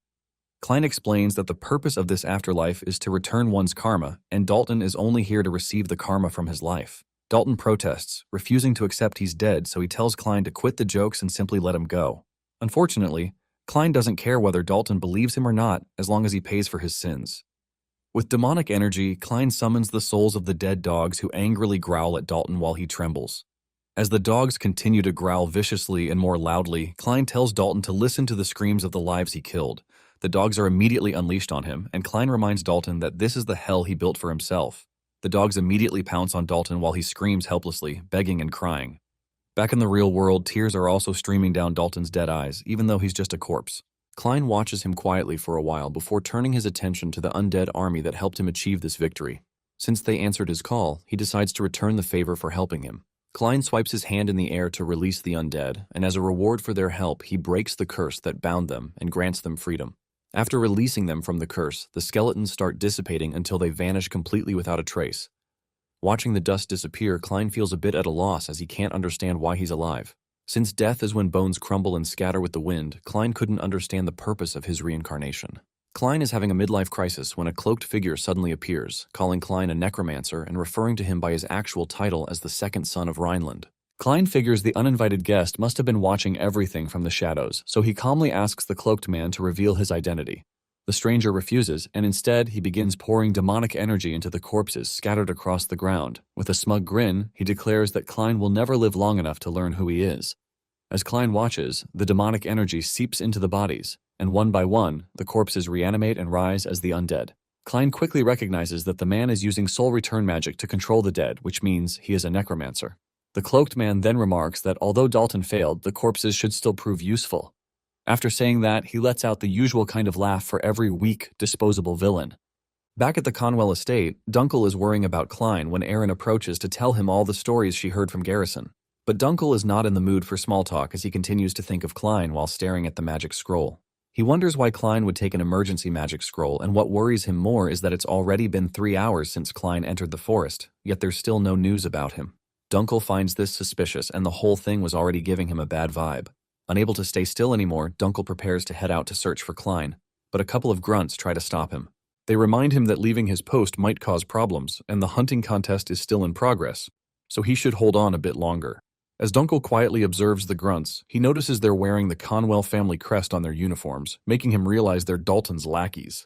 Klein explains that the purpose of this afterlife is to return one's karma, and Dalton is only here to receive the karma from his life. Dalton protests, refusing to accept he's dead, so he tells Klein to quit the jokes and simply let him go. Unfortunately, Klein doesn't care whether Dalton believes him or not as long as he pays for his sins. With demonic energy, Klein summons the souls of the dead dogs who angrily growl at Dalton while he trembles. As the dogs continue to growl viciously and more loudly, Klein tells Dalton to listen to the screams of the lives he killed. The dogs are immediately unleashed on him, and Klein reminds Dalton that this is the hell he built for himself. The dogs immediately pounce on Dalton while he screams helplessly, begging and crying. Back in the real world, tears are also streaming down Dalton's dead eyes, even though he's just a corpse. Klein watches him quietly for a while before turning his attention to the undead army that helped him achieve this victory. Since they answered his call, he decides to return the favor for helping him. Klein swipes his hand in the air to release the undead, and as a reward for their help, he breaks the curse that bound them and grants them freedom. After releasing them from the curse, the skeletons start dissipating until they vanish completely without a trace. Watching the dust disappear, Klein feels a bit at a loss as he can't understand why he's alive. Since death is when bones crumble and scatter with the wind, Klein couldn't understand the purpose of his reincarnation. Klein is having a midlife crisis when a cloaked figure suddenly appears, calling Klein a necromancer and referring to him by his actual title as the second son of Rhineland. Klein figures the uninvited guest must have been watching everything from the shadows, so he calmly asks the cloaked man to reveal his identity. The stranger refuses, and instead he begins pouring demonic energy into the corpses scattered across the ground. With a smug grin, he declares that Klein will never live long enough to learn who he is. As Klein watches, the demonic energy seeps into the bodies, and one by one, the corpses reanimate and rise as the undead. Klein quickly recognizes that the man is using soul return magic to control the dead, which means he is a necromancer. The cloaked man then remarks that although Dalton failed, the corpses should still prove useful. After saying that, he lets out the usual kind of laugh for every weak, disposable villain. Back at the Conwell estate, Dunkel is worrying about Klein when Aaron approaches to tell him all the stories she heard from Garrison. But Dunkel is not in the mood for small talk as he continues to think of Klein while staring at the magic scroll. He wonders why Klein would take an emergency magic scroll, and what worries him more is that it's already been 3 hours since Klein entered the forest, yet there's still no news about him. Dunkel finds this suspicious, and the whole thing was already giving him a bad vibe. Unable to stay still anymore, Dunkel prepares to head out to search for Klein, but a couple of grunts try to stop him. They remind him that leaving his post might cause problems, and the hunting contest is still in progress, so he should hold on a bit longer. As Dunkel quietly observes the grunts, he notices they're wearing the Conwell family crest on their uniforms, making him realize they're Dalton's lackeys.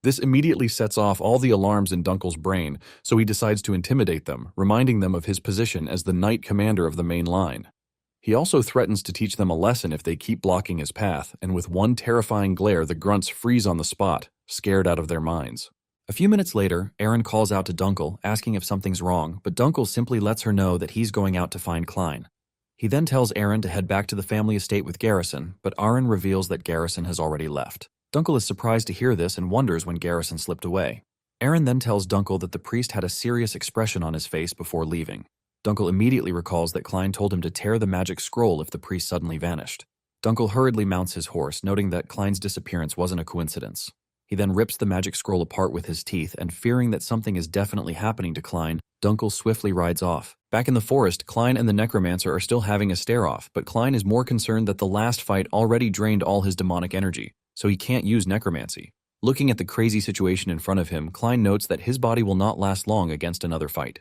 This immediately sets off all the alarms in Dunkel's brain, so he decides to intimidate them, reminding them of his position as the knight commander of the main line. He also threatens to teach them a lesson if they keep blocking his path, and with one terrifying glare, the grunts freeze on the spot, scared out of their minds. A few minutes later, Aaron calls out to Dunkel, asking if something's wrong, but Dunkel simply lets her know that he's going out to find Klein. He then tells Aaron to head back to the family estate with Garrison, but Aaron reveals that Garrison has already left. Dunkel is surprised to hear this and wonders when Garrison slipped away. Aaron then tells Dunkel that the priest had a serious expression on his face before leaving. Dunkel immediately recalls that Klein told him to tear the magic scroll if the priest suddenly vanished. Dunkel hurriedly mounts his horse, noting that Klein's disappearance wasn't a coincidence. He then rips the magic scroll apart with his teeth, and fearing that something is definitely happening to Klein, Dunkel swiftly rides off. Back in the forest, Klein and the Necromancer are still having a stare-off, but Klein is more concerned that the last fight already drained all his demonic energy, so he can't use necromancy. Looking at the crazy situation in front of him, Klein notes that his body will not last long against another fight.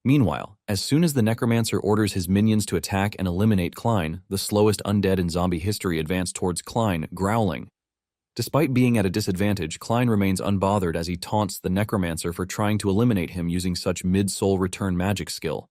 Meanwhile, as soon as the Necromancer orders his minions to attack and eliminate Klein, the slowest undead in zombie history advance towards Klein, growling. Despite being at a disadvantage, Klein remains unbothered as he taunts the Necromancer for trying to eliminate him using such mid-soul return magic skill.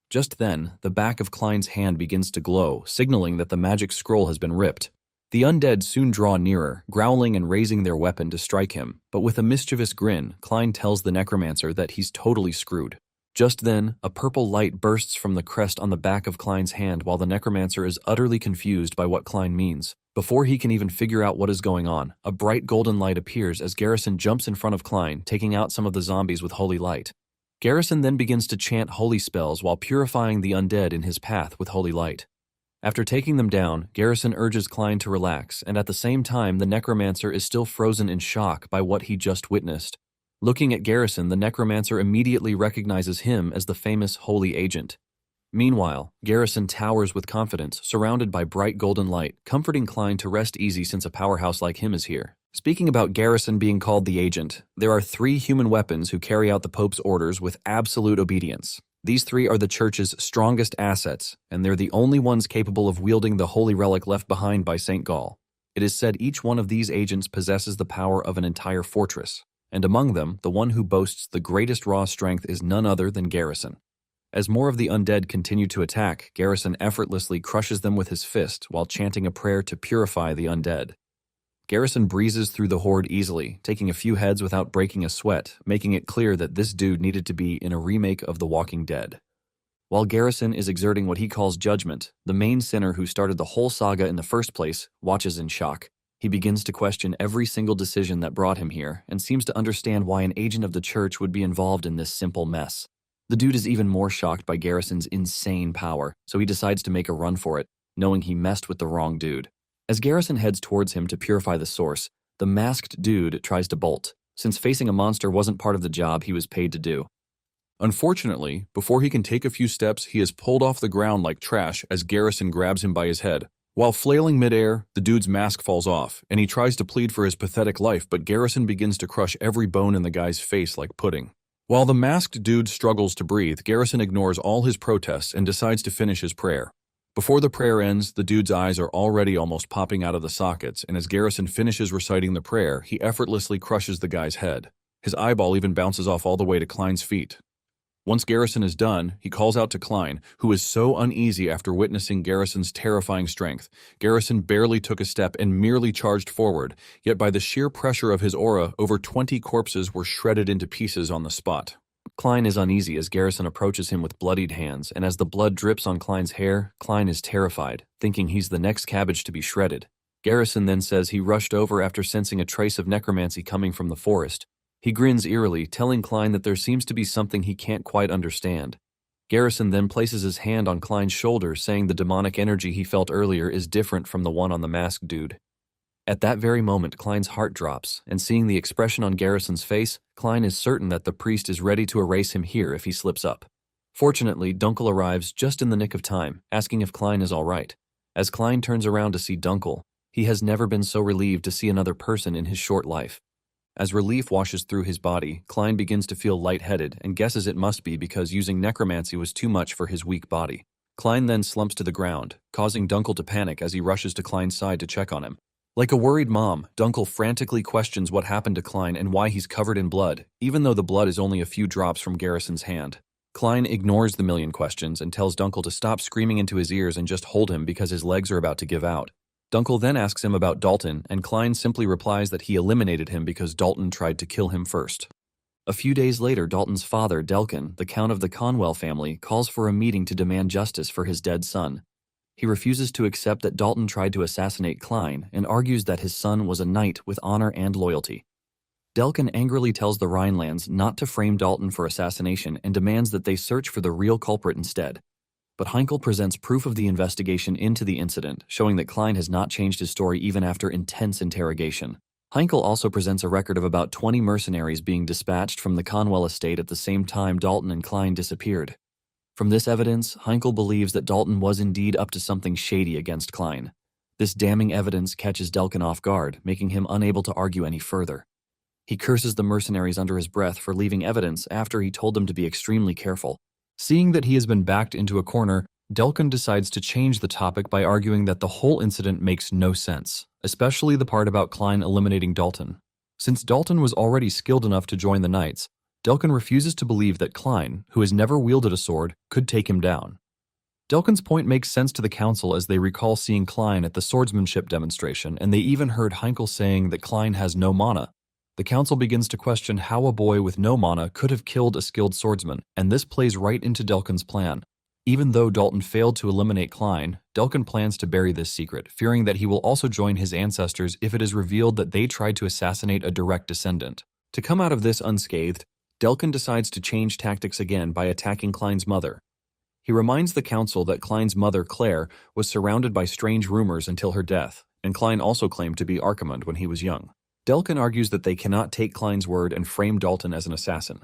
Just then, the back of Klein's hand begins to glow, signaling that the magic scroll has been ripped. The undead soon draw nearer, growling and raising their weapon to strike him, but with a mischievous grin, Klein tells the Necromancer that he's totally screwed. Just then, a purple light bursts from the crest on the back of Klein's hand while the Necromancer is utterly confused by what Klein means. Before he can even figure out what is going on, a bright golden light appears as Garrison jumps in front of Klein, taking out some of the zombies with holy light. Garrison then begins to chant holy spells while purifying the undead in his path with holy light. After taking them down, Garrison urges Klein to relax, and at the same time the Necromancer is still frozen in shock by what he just witnessed. Looking at Garrison, the Necromancer immediately recognizes him as the famous Holy Agent. Meanwhile, Garrison towers with confidence, surrounded by bright golden light, comforting Klein to rest easy since a powerhouse like him is here. Speaking about Garrison being called the Agent, there are 3 human weapons who carry out the Pope's orders with absolute obedience. These 3 are the Church's strongest assets, and they're the only ones capable of wielding the holy relic left behind by St. Gall. It is said each one of these agents possesses the power of an entire fortress, and among them, the one who boasts the greatest raw strength is none other than Garrison. As more of the undead continue to attack, Garrison effortlessly crushes them with his fist while chanting a prayer to purify the undead. Garrison breezes through the horde easily, taking a few heads without breaking a sweat, making it clear that this dude needed to be in a remake of The Walking Dead. While Garrison is exerting what he calls judgment, the main sinner who started the whole saga in the first place watches in shock. He begins to question every single decision that brought him here and seems to understand why an agent of the church would be involved in this simple mess. The dude is even more shocked by Garrison's insane power, so he decides to make a run for it, knowing he messed with the wrong dude. As Garrison heads towards him to purify the source, the masked dude tries to bolt, since facing a monster wasn't part of the job he was paid to do. Unfortunately, before he can take a few steps, he is pulled off the ground like trash as Garrison grabs him by his head. While flailing midair, the dude's mask falls off, and he tries to plead for his pathetic life, but Garrison begins to crush every bone in the guy's face like pudding. While the masked dude struggles to breathe, Garrison ignores all his protests and decides to finish his prayer. Before the prayer ends, the dude's eyes are already almost popping out of the sockets, and as Garrison finishes reciting the prayer, he effortlessly crushes the guy's head. His eyeball even bounces off all the way to Klein's feet. Once Garrison is done, he calls out to Klein, who is so uneasy after witnessing Garrison's terrifying strength. Garrison barely took a step and merely charged forward, yet by the sheer pressure of his aura, over 20 corpses were shredded into pieces on the spot. Klein is uneasy as Garrison approaches him with bloodied hands, and as the blood drips on Klein's hair, Klein is terrified, thinking he's the next cabbage to be shredded. Garrison then says he rushed over after sensing a trace of necromancy coming from the forest. He grins eerily, telling Klein that there seems to be something he can't quite understand. Garrison then places his hand on Klein's shoulder, saying the demonic energy he felt earlier is different from the one on the masked dude. At that very moment, Klein's heart drops, and seeing the expression on Garrison's face, Klein is certain that the priest is ready to erase him here if he slips up. Fortunately, Dunkel arrives just in the nick of time, asking if Klein is all right. As Klein turns around to see Dunkel, he has never been so relieved to see another person in his short life. As relief washes through his body, Klein begins to feel lightheaded and guesses it must be because using necromancy was too much for his weak body. Klein then slumps to the ground, causing Dunkel to panic as he rushes to Klein's side to check on him. Like a worried mom, Dunkel frantically questions what happened to Klein and why he's covered in blood, even though the blood is only a few drops from Garrison's hand. Klein ignores the million questions and tells Dunkel to stop screaming into his ears and just hold him because his legs are about to give out. Dunkel then asks him about Dalton, and Klein simply replies that he eliminated him because Dalton tried to kill him first. A few days later, Dalton's father, Delkin, the Count of the Conwell family, calls for a meeting to demand justice for his dead son. He refuses to accept that Dalton tried to assassinate Klein and argues that his son was a knight with honor and loyalty. Delkin angrily tells the Rhinelands not to frame Dalton for assassination and demands that they search for the real culprit instead. But Heinkel presents proof of the investigation into the incident, showing that Klein has not changed his story even after intense interrogation. Heinkel also presents a record of about 20 mercenaries being dispatched from the Conwell estate at the same time Dalton and Klein disappeared. From this evidence, Heinkel believes that Dalton was indeed up to something shady against Klein. This damning evidence catches Delkin off guard, making him unable to argue any further. He curses the mercenaries under his breath for leaving evidence after he told them to be extremely careful. Seeing that he has been backed into a corner, Delkin decides to change the topic by arguing that the whole incident makes no sense, especially the part about Klein eliminating Dalton. Since Dalton was already skilled enough to join the Knights, Delkin refuses to believe that Klein, who has never wielded a sword, could take him down. Delkin's point makes sense to the council as they recall seeing Klein at the swordsmanship demonstration, and they even heard Heinkel saying that Klein has no mana. The council begins to question how a boy with no mana could have killed a skilled swordsman, and this plays right into Delkin's plan. Even though Dalton failed to eliminate Klein, Delkin plans to bury this secret, fearing that he will also join his ancestors if it is revealed that they tried to assassinate a direct descendant. To come out of this unscathed, Delkin decides to change tactics again by attacking Klein's mother. He reminds the council that Klein's mother, Claire, was surrounded by strange rumors until her death, and Klein also claimed to be Archimond when he was young. Delkin argues that they cannot take Klein's word and frame Dalton as an assassin.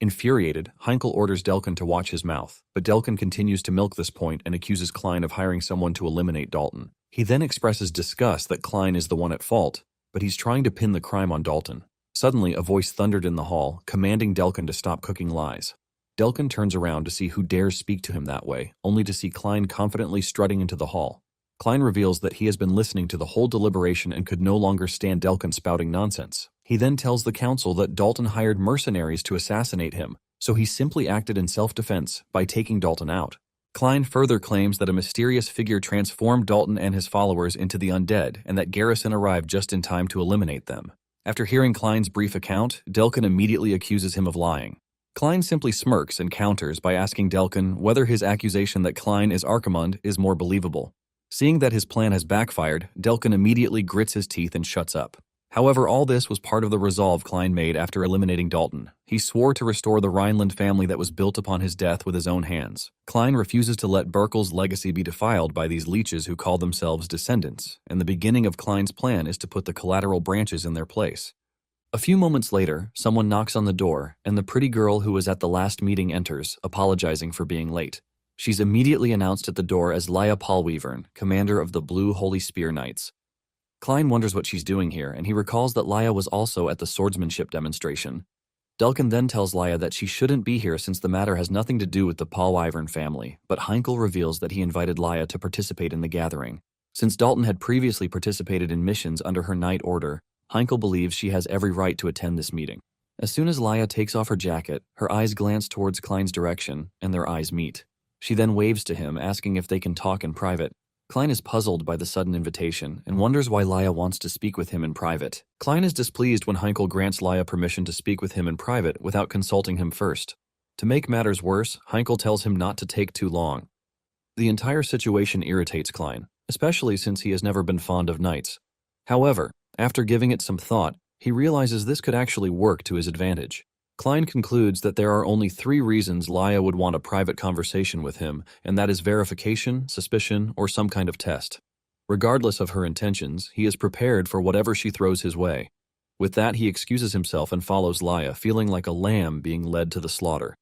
Infuriated, Heinkel orders Delkin to watch his mouth, but Delkin continues to milk this point and accuses Klein of hiring someone to eliminate Dalton. He then expresses disgust that Klein is the one at fault, but he's trying to pin the crime on Dalton. Suddenly, a voice thundered in the hall, commanding Delkin to stop cooking lies. Delkin turns around to see who dares speak to him that way, only to see Klein confidently strutting into the hall. Klein reveals that he has been listening to the whole deliberation and could no longer stand Delkin spouting nonsense. He then tells the council that Dalton hired mercenaries to assassinate him, so he simply acted in self-defense by taking Dalton out. Klein further claims that a mysterious figure transformed Dalton and his followers into the undead and that Garrison arrived just in time to eliminate them. After hearing Klein's brief account, Delkin immediately accuses him of lying. Klein simply smirks and counters by asking Delkin whether his accusation that Klein is Archimond is more believable. Seeing that his plan has backfired, Delkin immediately grits his teeth and shuts up. However, all this was part of the resolve Klein made after eliminating Dalton. He swore to restore the Rhineland family that was built upon his death with his own hands. Klein refuses to let Burkel's legacy be defiled by these leeches who call themselves descendants, and the beginning of Klein's plan is to put the collateral branches in their place. A few moments later, someone knocks on the door, and the pretty girl who was at the last meeting enters, apologizing for being late. She's immediately announced at the door as Laya Paulweavern, commander of the Blue Holy Spear Knights. Klein wonders what she's doing here, and he recalls that Laya was also at the swordsmanship demonstration. Delkin then tells Laya that she shouldn't be here since the matter has nothing to do with the Paulweavern family, but Heinkel reveals that he invited Laya to participate in the gathering. Since Dalton had previously participated in missions under her knight order, Heinkel believes she has every right to attend this meeting. As soon as Laya takes off her jacket, her eyes glance towards Klein's direction, and their eyes meet. She then waves to him, asking if they can talk in private. Klein is puzzled by the sudden invitation and wonders why Laya wants to speak with him in private. Klein is displeased when Heinkel grants Laya permission to speak with him in private without consulting him first. To make matters worse, Heinkel tells him not to take too long. The entire situation irritates Klein, especially since he has never been fond of knights. However, after giving it some thought, he realizes this could actually work to his advantage. Klein concludes that there are only 3 reasons Laya would want a private conversation with him, and that is verification, suspicion, or some kind of test. Regardless of her intentions, he is prepared for whatever she throws his way. With that, he excuses himself and follows Laya, feeling like a lamb being led to the slaughter.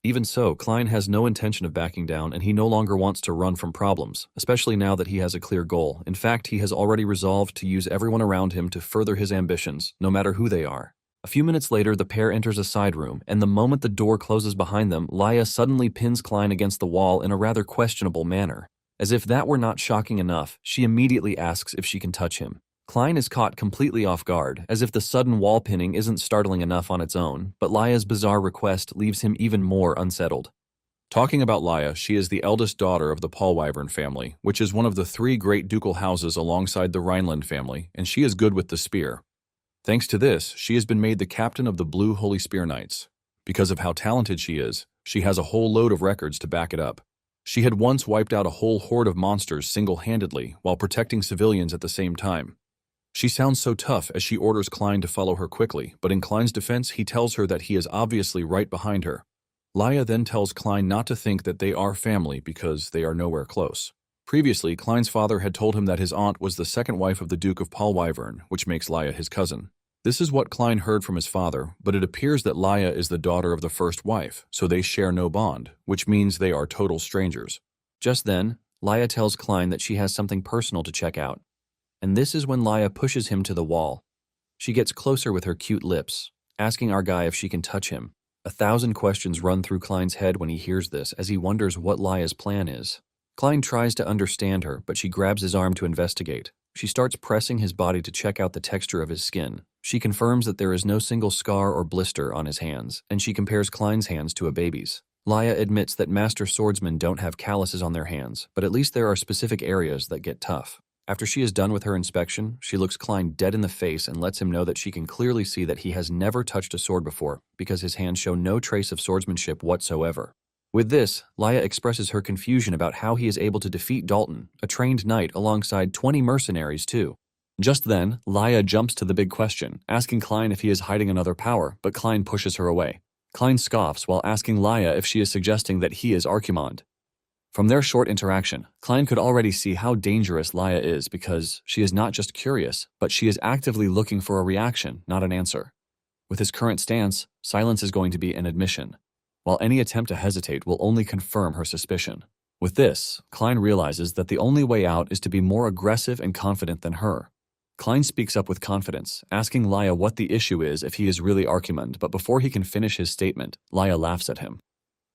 Even so, Klein has no intention of backing down, and he no longer wants to run from problems, especially now that he has a clear goal. In fact, he has already resolved to use everyone around him to further his ambitions, no matter who they are. A few minutes later, the pair enters a side room, and the moment the door closes behind them, Laya suddenly pins Klein against the wall in a rather questionable manner. As if that were not shocking enough, she immediately asks if she can touch him. Klein is caught completely off guard, as if the sudden wall pinning isn't startling enough on its own, but Laya's bizarre request leaves him even more unsettled. Talking about Laya, she is the eldest daughter of the Paulweavern family, which is one of the 3 great ducal houses alongside the Rhineland family, and she is good with the spear. Thanks to this, she has been made the captain of the Blue Holy Spear Knights. Because of how talented she is, she has a whole load of records to back it up. She had once wiped out a whole horde of monsters single-handedly while protecting civilians at the same time. She sounds so tough as she orders Klein to follow her quickly, but in Klein's defense, he tells her that he is obviously right behind her. Laya then tells Klein not to think that they are family because they are nowhere close. Previously, Klein's father had told him that his aunt was the second wife of the Duke of Paulweavern, which makes Laya his cousin. This is what Klein heard from his father, but it appears that Laya is the daughter of the first wife, so they share no bond, which means they are total strangers. Just then, Laya tells Klein that she has something personal to check out. And this is when Laya pushes him to the wall. She gets closer with her cute lips, asking our guy if she can touch him. 1,000 questions run through Klein's head when he hears this, as he wonders what Laya's plan is. Klein tries to understand her, but she grabs his arm to investigate. She starts pressing his body to check out the texture of his skin. She confirms that there is no single scar or blister on his hands, and she compares Klein's hands to a baby's. Laya admits that master swordsmen don't have calluses on their hands, but at least there are specific areas that get tough. After she is done with her inspection, she looks Klein dead in the face and lets him know that she can clearly see that he has never touched a sword before because his hands show no trace of swordsmanship whatsoever. With this, Laya expresses her confusion about how he is able to defeat Dalton, a trained knight alongside 20 mercenaries too. Just then, Laya jumps to the big question, asking Klein if he is hiding another power, but Klein pushes her away. Klein scoffs while asking Laya if she is suggesting that he is Archimond. From their short interaction, Klein could already see how dangerous Laya is because she is not just curious, but she is actively looking for a reaction, not an answer. With his current stance, silence is going to be an admission, while any attempt to hesitate will only confirm her suspicion. With this, Klein realizes that the only way out is to be more aggressive and confident than her. Klein speaks up with confidence, asking Laya what the issue is if he is really Archimond, but before he can finish his statement, Laya laughs at him.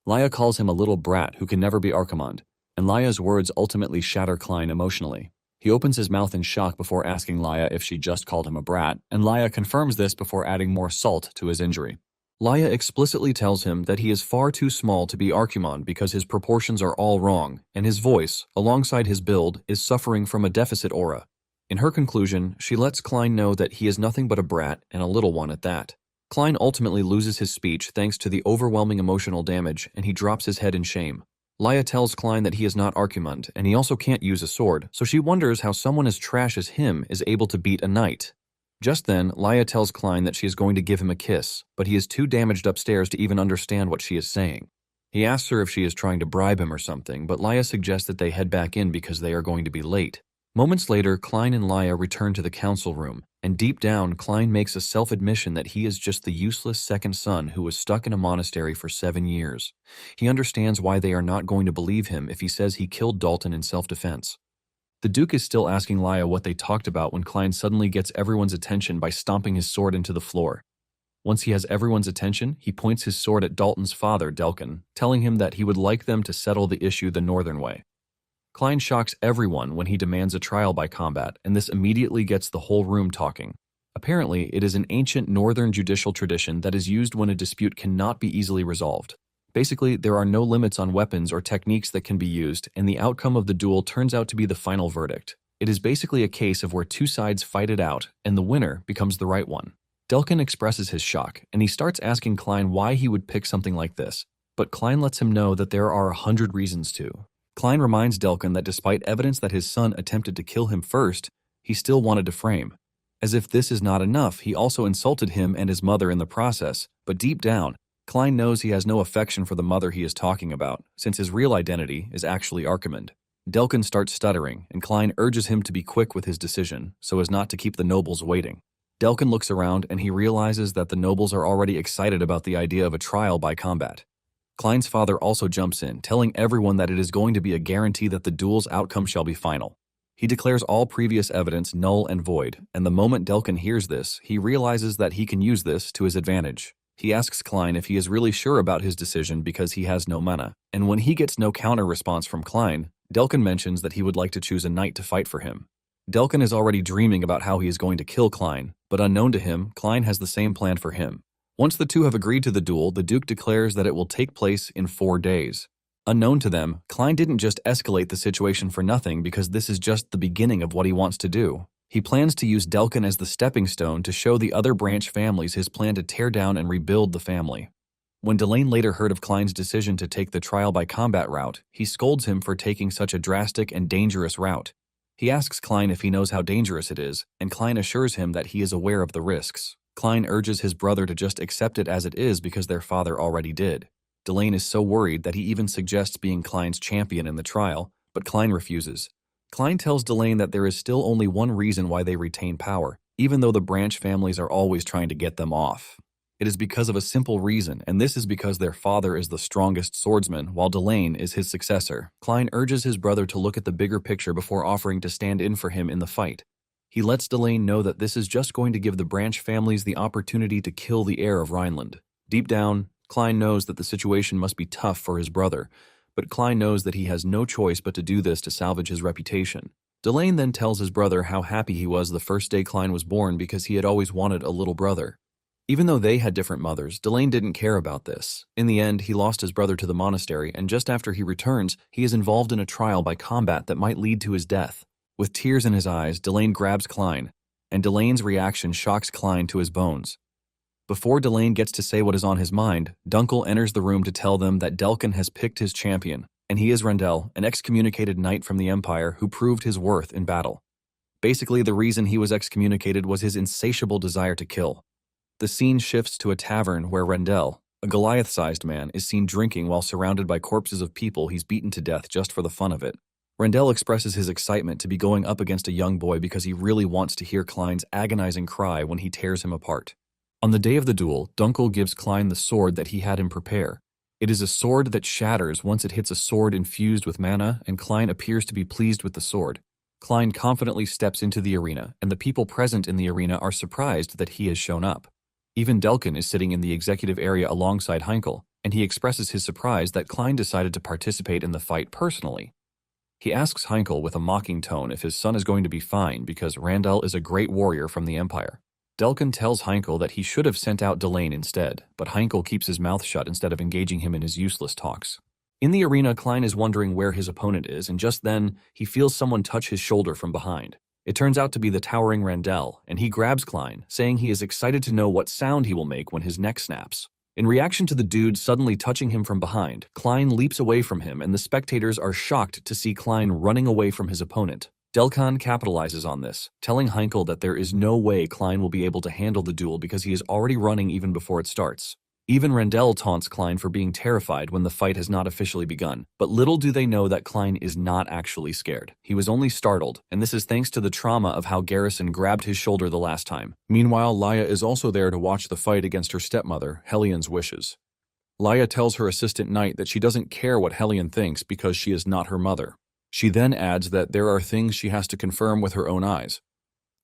Laya calls him a little brat who can never be Archimond, and Laya's words ultimately shatter Klein emotionally. He opens his mouth in shock before asking Laya if she just called him a brat, and Laya confirms this before adding more salt to his injury. Laya explicitly tells him that he is far too small to be Archimond because his proportions are all wrong, and his voice, alongside his build, is suffering from a deficit aura. In her conclusion, she lets Klein know that he is nothing but a brat and a little one at that. Klein ultimately loses his speech thanks to the overwhelming emotional damage, and he drops his head in shame. Laya tells Klein that he is not Archimund, and he also can't use a sword, so she wonders how someone as trash as him is able to beat a knight. Just then, Laya tells Klein that she is going to give him a kiss, but he is too damaged upstairs to even understand what she is saying. He asks her if she is trying to bribe him or something, but Laya suggests that they head back in because they are going to be late. Moments later, Klein and Laya return to the council room, and deep down, Klein makes a self-admission that he is just the useless second son who was stuck in a monastery for 7 years. He understands why they are not going to believe him if he says he killed Dalton in self-defense. The Duke is still asking Laya what they talked about when Klein suddenly gets everyone's attention by stomping his sword into the floor. Once he has everyone's attention, he points his sword at Dalton's father, Delkin, telling him that he would like them to settle the issue the northern way. Klein shocks everyone when he demands a trial by combat, and this immediately gets the whole room talking. Apparently, it is an ancient northern judicial tradition that is used when a dispute cannot be easily resolved. Basically, there are no limits on weapons or techniques that can be used, and the outcome of the duel turns out to be the final verdict. It is basically a case of where two sides fight it out, and the winner becomes the right one. Delkin expresses his shock, and he starts asking Klein why he would pick something like this, but Klein lets him know that there are 100 reasons to. Klein reminds Delkin that despite evidence that his son attempted to kill him first, he still wanted to frame. As if this is not enough, he also insulted him and his mother in the process, but deep down, Klein knows he has no affection for the mother he is talking about, since his real identity is actually Archimund. Delkin starts stuttering, and Klein urges him to be quick with his decision, so as not to keep the nobles waiting. Delkin looks around and he realizes that the nobles are already excited about the idea of a trial by combat. Klein's father also jumps in, telling everyone that it is going to be a guarantee that the duel's outcome shall be final. He declares all previous evidence null and void, and the moment Delkin hears this, he realizes that he can use this to his advantage. He asks Klein if he is really sure about his decision because he has no mana, and when he gets no counter-response from Klein, Delkin mentions that he would like to choose a knight to fight for him. Delkin is already dreaming about how he is going to kill Klein, but unknown to him, Klein has the same plan for him. Once the two have agreed to the duel, the Duke declares that it will take place in 4 days. Unknown to them, Klein didn't just escalate the situation for nothing because this is just the beginning of what he wants to do. He plans to use Delkin as the stepping stone to show the other branch families his plan to tear down and rebuild the family. When Delane later heard of Klein's decision to take the trial by combat route, he scolds him for taking such a drastic and dangerous route. He asks Klein if he knows how dangerous it is, and Klein assures him that he is aware of the risks. Klein urges his brother to just accept it as it is because their father already did. Delane is so worried that he even suggests being Klein's champion in the trial, but Klein refuses. Klein tells Delane that there is still only one reason why they retain power, even though the branch families are always trying to get them off. It is because of a simple reason, and this is because their father is the strongest swordsman, while Delane is his successor. Klein urges his brother to look at the bigger picture before offering to stand in for him in the fight. He lets Delane know that this is just going to give the branch families the opportunity to kill the heir of Rhineland. Deep down, Klein knows that the situation must be tough for his brother, but Klein knows that he has no choice but to do this to salvage his reputation. Delane then tells his brother how happy he was the first day Klein was born because he had always wanted a little brother. Even though they had different mothers, Delane didn't care about this. In the end, he lost his brother to the monastery, and just after he returns, he is involved in a trial by combat that might lead to his death. With tears in his eyes, Delane grabs Klein, and Delane's reaction shocks Klein to his bones. Before Delane gets to say what is on his mind, Dunkel enters the room to tell them that Delkin has picked his champion, and he is Rendell, an excommunicated knight from the Empire who proved his worth in battle. Basically, the reason he was excommunicated was his insatiable desire to kill. The scene shifts to a tavern where Rendell, a Goliath-sized man, is seen drinking while surrounded by corpses of people he's beaten to death just for the fun of it. Rendell expresses his excitement to be going up against a young boy because he really wants to hear Klein's agonizing cry when he tears him apart. On the day of the duel, Dunkel gives Klein the sword that he had him prepare. It is a sword that shatters once it hits a sword infused with mana, and Klein appears to be pleased with the sword. Klein confidently steps into the arena, and the people present in the arena are surprised that he has shown up. Even Delkin is sitting in the executive area alongside Heinkel, and he expresses his surprise that Klein decided to participate in the fight personally. He asks Heinkel with a mocking tone if his son is going to be fine because Randall is a great warrior from the Empire. Delkin tells Heinkel that he should have sent out Delane instead, but Heinkel keeps his mouth shut instead of engaging him in his useless talks. In the arena, Klein is wondering where his opponent is, and just then, he feels someone touch his shoulder from behind. It turns out to be the towering Randell, and he grabs Klein, saying he is excited to know what sound he will make when his neck snaps. In reaction to the dude suddenly touching him from behind, Klein leaps away from him and the spectators are shocked to see Klein running away from his opponent. Delkan capitalizes on this, telling Heinkel that there is no way Klein will be able to handle the duel because he is already running even before it starts. Even Randell taunts Klein for being terrified when the fight has not officially begun, but little do they know that Klein is not actually scared. He was only startled, and this is thanks to the trauma of how Garrison grabbed his shoulder the last time. Meanwhile, Laya is also there to watch the fight against her stepmother, Hellion's wishes. Laya tells her assistant Knight that she doesn't care what Hellion thinks because she is not her mother. She then adds that there are things she has to confirm with her own eyes.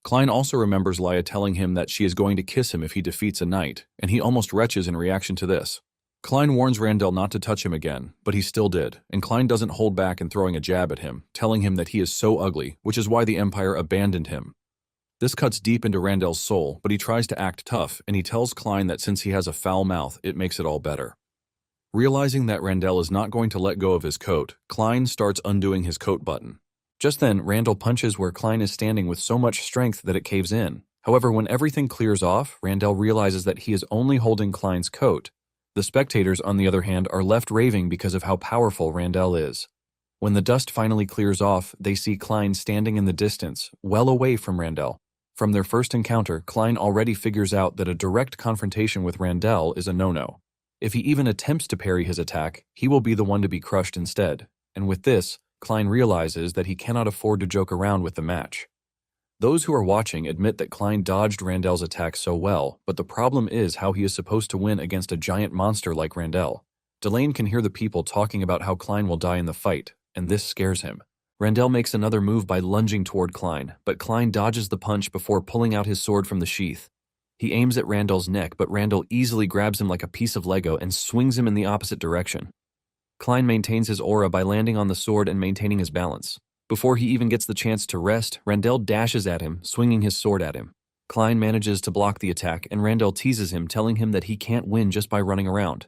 Klein also remembers Laya telling him that she is going to kiss him if he defeats a knight, and he almost retches in reaction to this. Klein warns Randell not to touch him again, but he still did, and Klein doesn't hold back in throwing a jab at him, telling him that he is so ugly, which is why the Empire abandoned him. This cuts deep into Randell's soul, but he tries to act tough, and he tells Klein that since he has a foul mouth, it makes it all better. Realizing that Randell is not going to let go of his coat, Klein starts undoing his coat button. Just then, Randell punches where Klein is standing with so much strength that it caves in. However, when everything clears off, Randell realizes that he is only holding Klein's coat. The spectators, on the other hand, are left raving because of how powerful Randell is. When the dust finally clears off, they see Klein standing in the distance, well away from Randell. From their first encounter, Klein already figures out that a direct confrontation with Randell is a no-no. If he even attempts to parry his attack, he will be the one to be crushed instead. And with this, Klein realizes that he cannot afford to joke around with the match. Those who are watching admit that Klein dodged Randell's attack so well, but the problem is how he is supposed to win against a giant monster like Randell. Delane can hear the people talking about how Klein will die in the fight, and this scares him. Randell makes another move by lunging toward Klein, but Klein dodges the punch before pulling out his sword from the sheath. He aims at Randell's neck, but Randell easily grabs him like a piece of Lego and swings him in the opposite direction. Klein maintains his aura by landing on the sword and maintaining his balance. Before he even gets the chance to rest, Randell dashes at him, swinging his sword at him. Klein manages to block the attack, and Randell teases him, telling him that he can't win just by running around.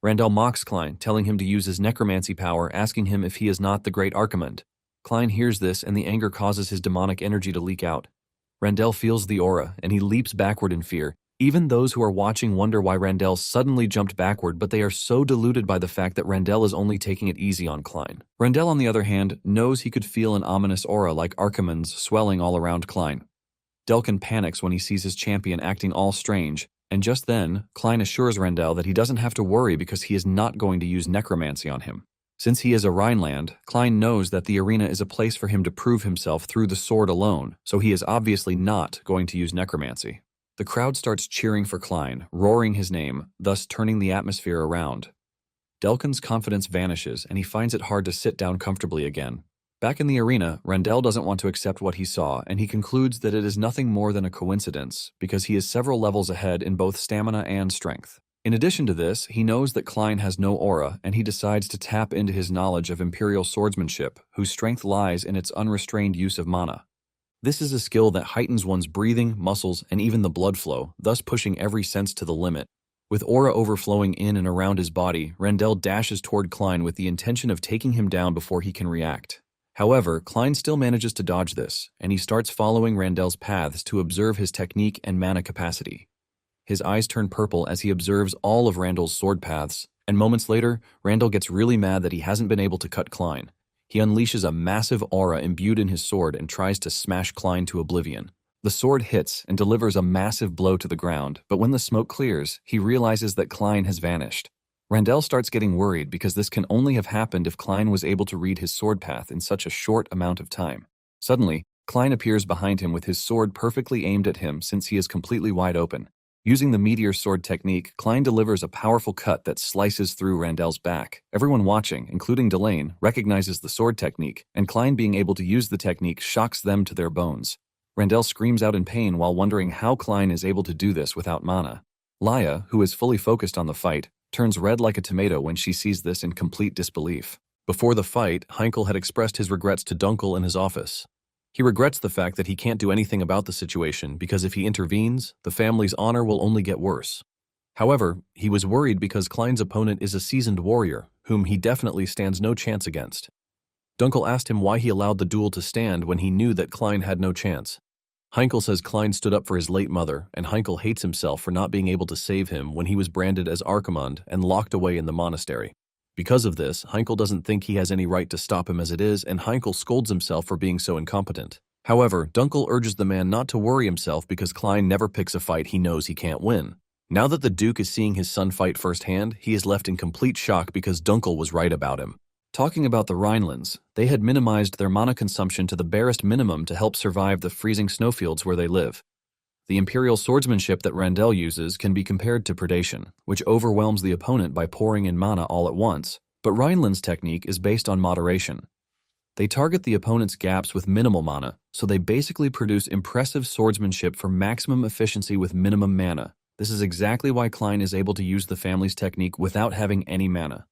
Randell mocks Klein, telling him to use his necromancy power, asking him if he is not the great Archimond. Klein hears this, and the anger causes his demonic energy to leak out. Randell feels the aura, and he leaps backward in fear. Even those who are watching wonder why Randell suddenly jumped backward, but they are so deluded by the fact that Randell is only taking it easy on Klein. Randell, on the other hand, knows he could feel an ominous aura like Archimond's swelling all around Klein. Delkin panics when he sees his champion acting all strange, and just then, Klein assures Randell that he doesn't have to worry because he is not going to use necromancy on him. Since he is a Rhineland, Klein knows that the arena is a place for him to prove himself through the sword alone, so he is obviously not going to use necromancy. The crowd starts cheering for Klein, roaring his name, thus turning the atmosphere around. Delkin's confidence vanishes, and he finds it hard to sit down comfortably again. Back in the arena, Randell doesn't want to accept what he saw, and he concludes that it is nothing more than a coincidence, because he is several levels ahead in both stamina and strength. In addition to this, he knows that Klein has no aura, and he decides to tap into his knowledge of Imperial swordsmanship, whose strength lies in its unrestrained use of mana. This is a skill that heightens one's breathing, muscles, and even the blood flow, thus pushing every sense to the limit. With aura overflowing in and around his body, Randell dashes toward Klein with the intention of taking him down before he can react. However, Klein still manages to dodge this, and he starts following Randell's paths to observe his technique and mana capacity. His eyes turn purple as he observes all of Randell's sword paths, and moments later, Randell gets really mad that he hasn't been able to cut Klein. He unleashes a massive aura imbued in his sword and tries to smash Klein to oblivion. The sword hits and delivers a massive blow to the ground, but when the smoke clears, he realizes that Klein has vanished. Randell starts getting worried because this can only have happened if Klein was able to read his sword path in such a short amount of time. Suddenly, Klein appears behind him with his sword perfectly aimed at him since he is completely wide open. Using the meteor sword technique, Klein delivers a powerful cut that slices through Randell's back. Everyone watching, including Delane, recognizes the sword technique, and Klein being able to use the technique shocks them to their bones. Randell screams out in pain while wondering how Klein is able to do this without mana. Laya, who is fully focused on the fight, turns red like a tomato when she sees this in complete disbelief. Before the fight, Heinkel had expressed his regrets to Dunkel in his office. He regrets the fact that he can't do anything about the situation because if he intervenes, the family's honor will only get worse. However, he was worried because Klein's opponent is a seasoned warrior, whom he definitely stands no chance against. Dunkel asked him why he allowed the duel to stand when he knew that Klein had no chance. Heinkel says Klein stood up for his late mother, and Heinkel hates himself for not being able to save him when he was branded as Archimond and locked away in the monastery. Because of this, Heinkel doesn't think he has any right to stop him as it is, and Heinkel scolds himself for being so incompetent. However, Dunkel urges the man not to worry himself because Klein never picks a fight he knows he can't win. Now that the Duke is seeing his son fight firsthand, he is left in complete shock because Dunkel was right about him. Talking about the Rhinelands, they had minimized their mana consumption to the barest minimum to help survive the freezing snowfields where they live. The imperial swordsmanship that Randell uses can be compared to predation, which overwhelms the opponent by pouring in mana all at once, but Rhineland's technique is based on moderation. They target the opponent's gaps with minimal mana, so they basically produce impressive swordsmanship for maximum efficiency with minimum mana. This is exactly why Klein is able to use the family's technique without having any mana.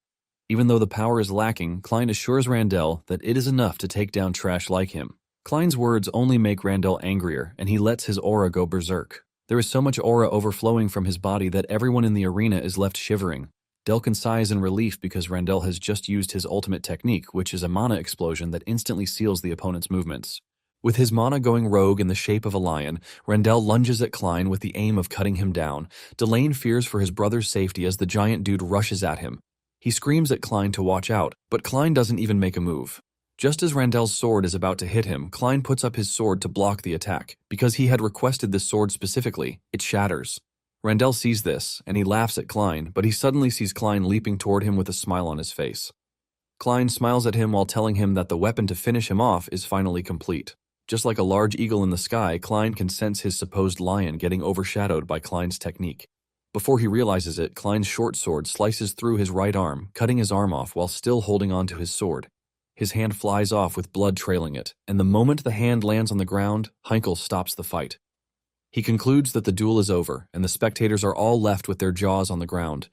Even though the power is lacking, Klein assures Randell that it is enough to take down trash like him. Klein's words only make Randell angrier, and he lets his aura go berserk. There is so much aura overflowing from his body that everyone in the arena is left shivering. Delkin sighs in relief because Randell has just used his ultimate technique, which is a mana explosion that instantly seals the opponent's movements. With his mana going rogue in the shape of a lion, Randell lunges at Klein with the aim of cutting him down. Delane fears for his brother's safety as the giant dude rushes at him. He screams at Klein to watch out, but Klein doesn't even make a move. Just as Randell's sword is about to hit him, Klein puts up his sword to block the attack. Because he had requested this sword specifically, it shatters. Randell sees this, and he laughs at Klein, but he suddenly sees Klein leaping toward him with a smile on his face. Klein smiles at him while telling him that the weapon to finish him off is finally complete. Just like a large eagle in the sky, Klein can sense his supposed lion getting overshadowed by Klein's technique. Before he realizes it, Klein's short sword slices through his right arm, cutting his arm off while still holding onto his sword. His hand flies off with blood trailing it, and the moment the hand lands on the ground, Heinkel stops the fight. He concludes that the duel is over, and the spectators are all left with their jaws on the ground.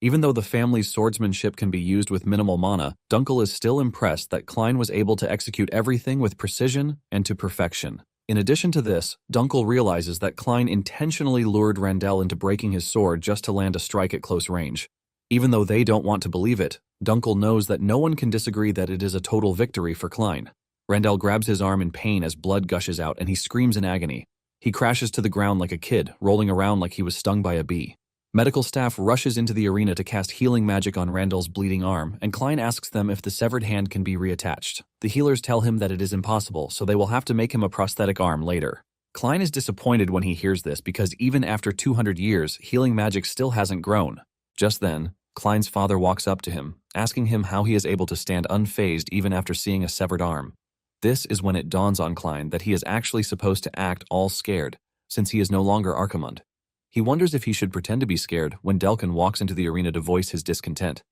Even though the family's swordsmanship can be used with minimal mana, Dunkel is still impressed that Klein was able to execute everything with precision and to perfection. In addition to this, Dunkel realizes that Klein intentionally lured Randell into breaking his sword just to land a strike at close range. Even though they don't want to believe it, Dunkel knows that no one can disagree that it is a total victory for Klein. Randell grabs his arm in pain as blood gushes out and he screams in agony. He crashes to the ground like a kid, rolling around like he was stung by a bee. Medical staff rushes into the arena to cast healing magic on Randell's bleeding arm, and Klein asks them if the severed hand can be reattached. The healers tell him that it is impossible, so they will have to make him a prosthetic arm later. Klein is disappointed when he hears this because even after 200 years, healing magic still hasn't grown. Just then, Klein's father walks up to him, asking him how he is able to stand unfazed even after seeing a severed arm. This is when it dawns on Klein that he is actually supposed to act all scared, since he is no longer Archimond. He wonders if he should pretend to be scared when Delkin walks into the arena to voice his discontent.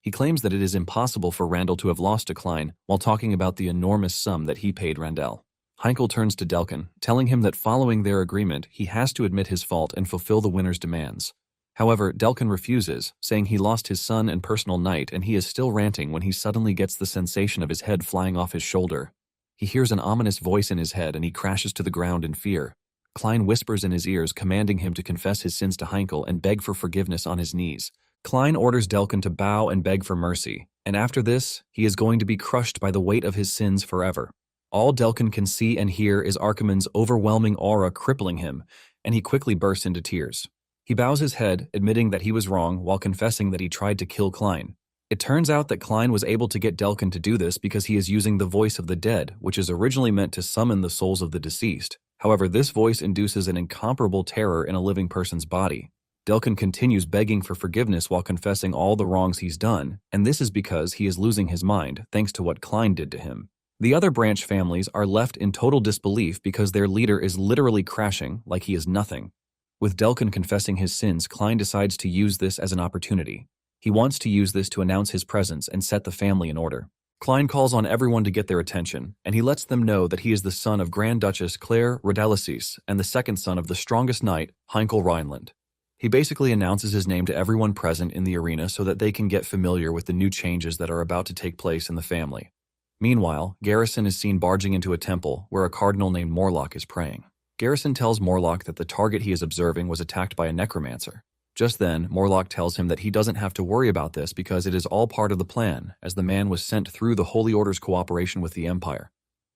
He claims that it is impossible for Randell to have lost to Klein while talking about the enormous sum that he paid Randell. Heinkel turns to Delkin, telling him that following their agreement, he has to admit his fault and fulfill the winner's demands. However, Delkin refuses, saying he lost his son and personal knight, and he is still ranting when he suddenly gets the sensation of his head flying off his shoulder. He hears an ominous voice in his head and he crashes to the ground in fear. Klein whispers in his ears, commanding him to confess his sins to Heinkel and beg for forgiveness on his knees. Klein orders Delkin to bow and beg for mercy, and after this, he is going to be crushed by the weight of his sins forever. All Delkin can see and hear is Archimond's overwhelming aura crippling him, and he quickly bursts into tears. He bows his head, admitting that he was wrong while confessing that he tried to kill Klein. It turns out that Klein was able to get Delkin to do this because he is using the voice of the dead, which is originally meant to summon the souls of the deceased. However, this voice induces an incomparable terror in a living person's body. Delkin continues begging for forgiveness while confessing all the wrongs he's done, and this is because he is losing his mind thanks to what Klein did to him. The other branch families are left in total disbelief because their leader is literally crashing like he is nothing. With Delkin confessing his sins, Klein decides to use this as an opportunity. He wants to use this to announce his presence and set the family in order. Klein calls on everyone to get their attention, and he lets them know that he is the son of Grand Duchess Claire Rodalices and the second son of the strongest knight, Heinkel Rhineland. He basically announces his name to everyone present in the arena so that they can get familiar with the new changes that are about to take place in the family. Meanwhile, Garrison is seen barging into a temple where a cardinal named Morlock is praying. Garrison tells Morlock that the target he is observing was attacked by a necromancer. Just then, Morlock tells him that he doesn't have to worry about this because it is all part of the plan, as the man was sent through the Holy Order's cooperation with the Empire.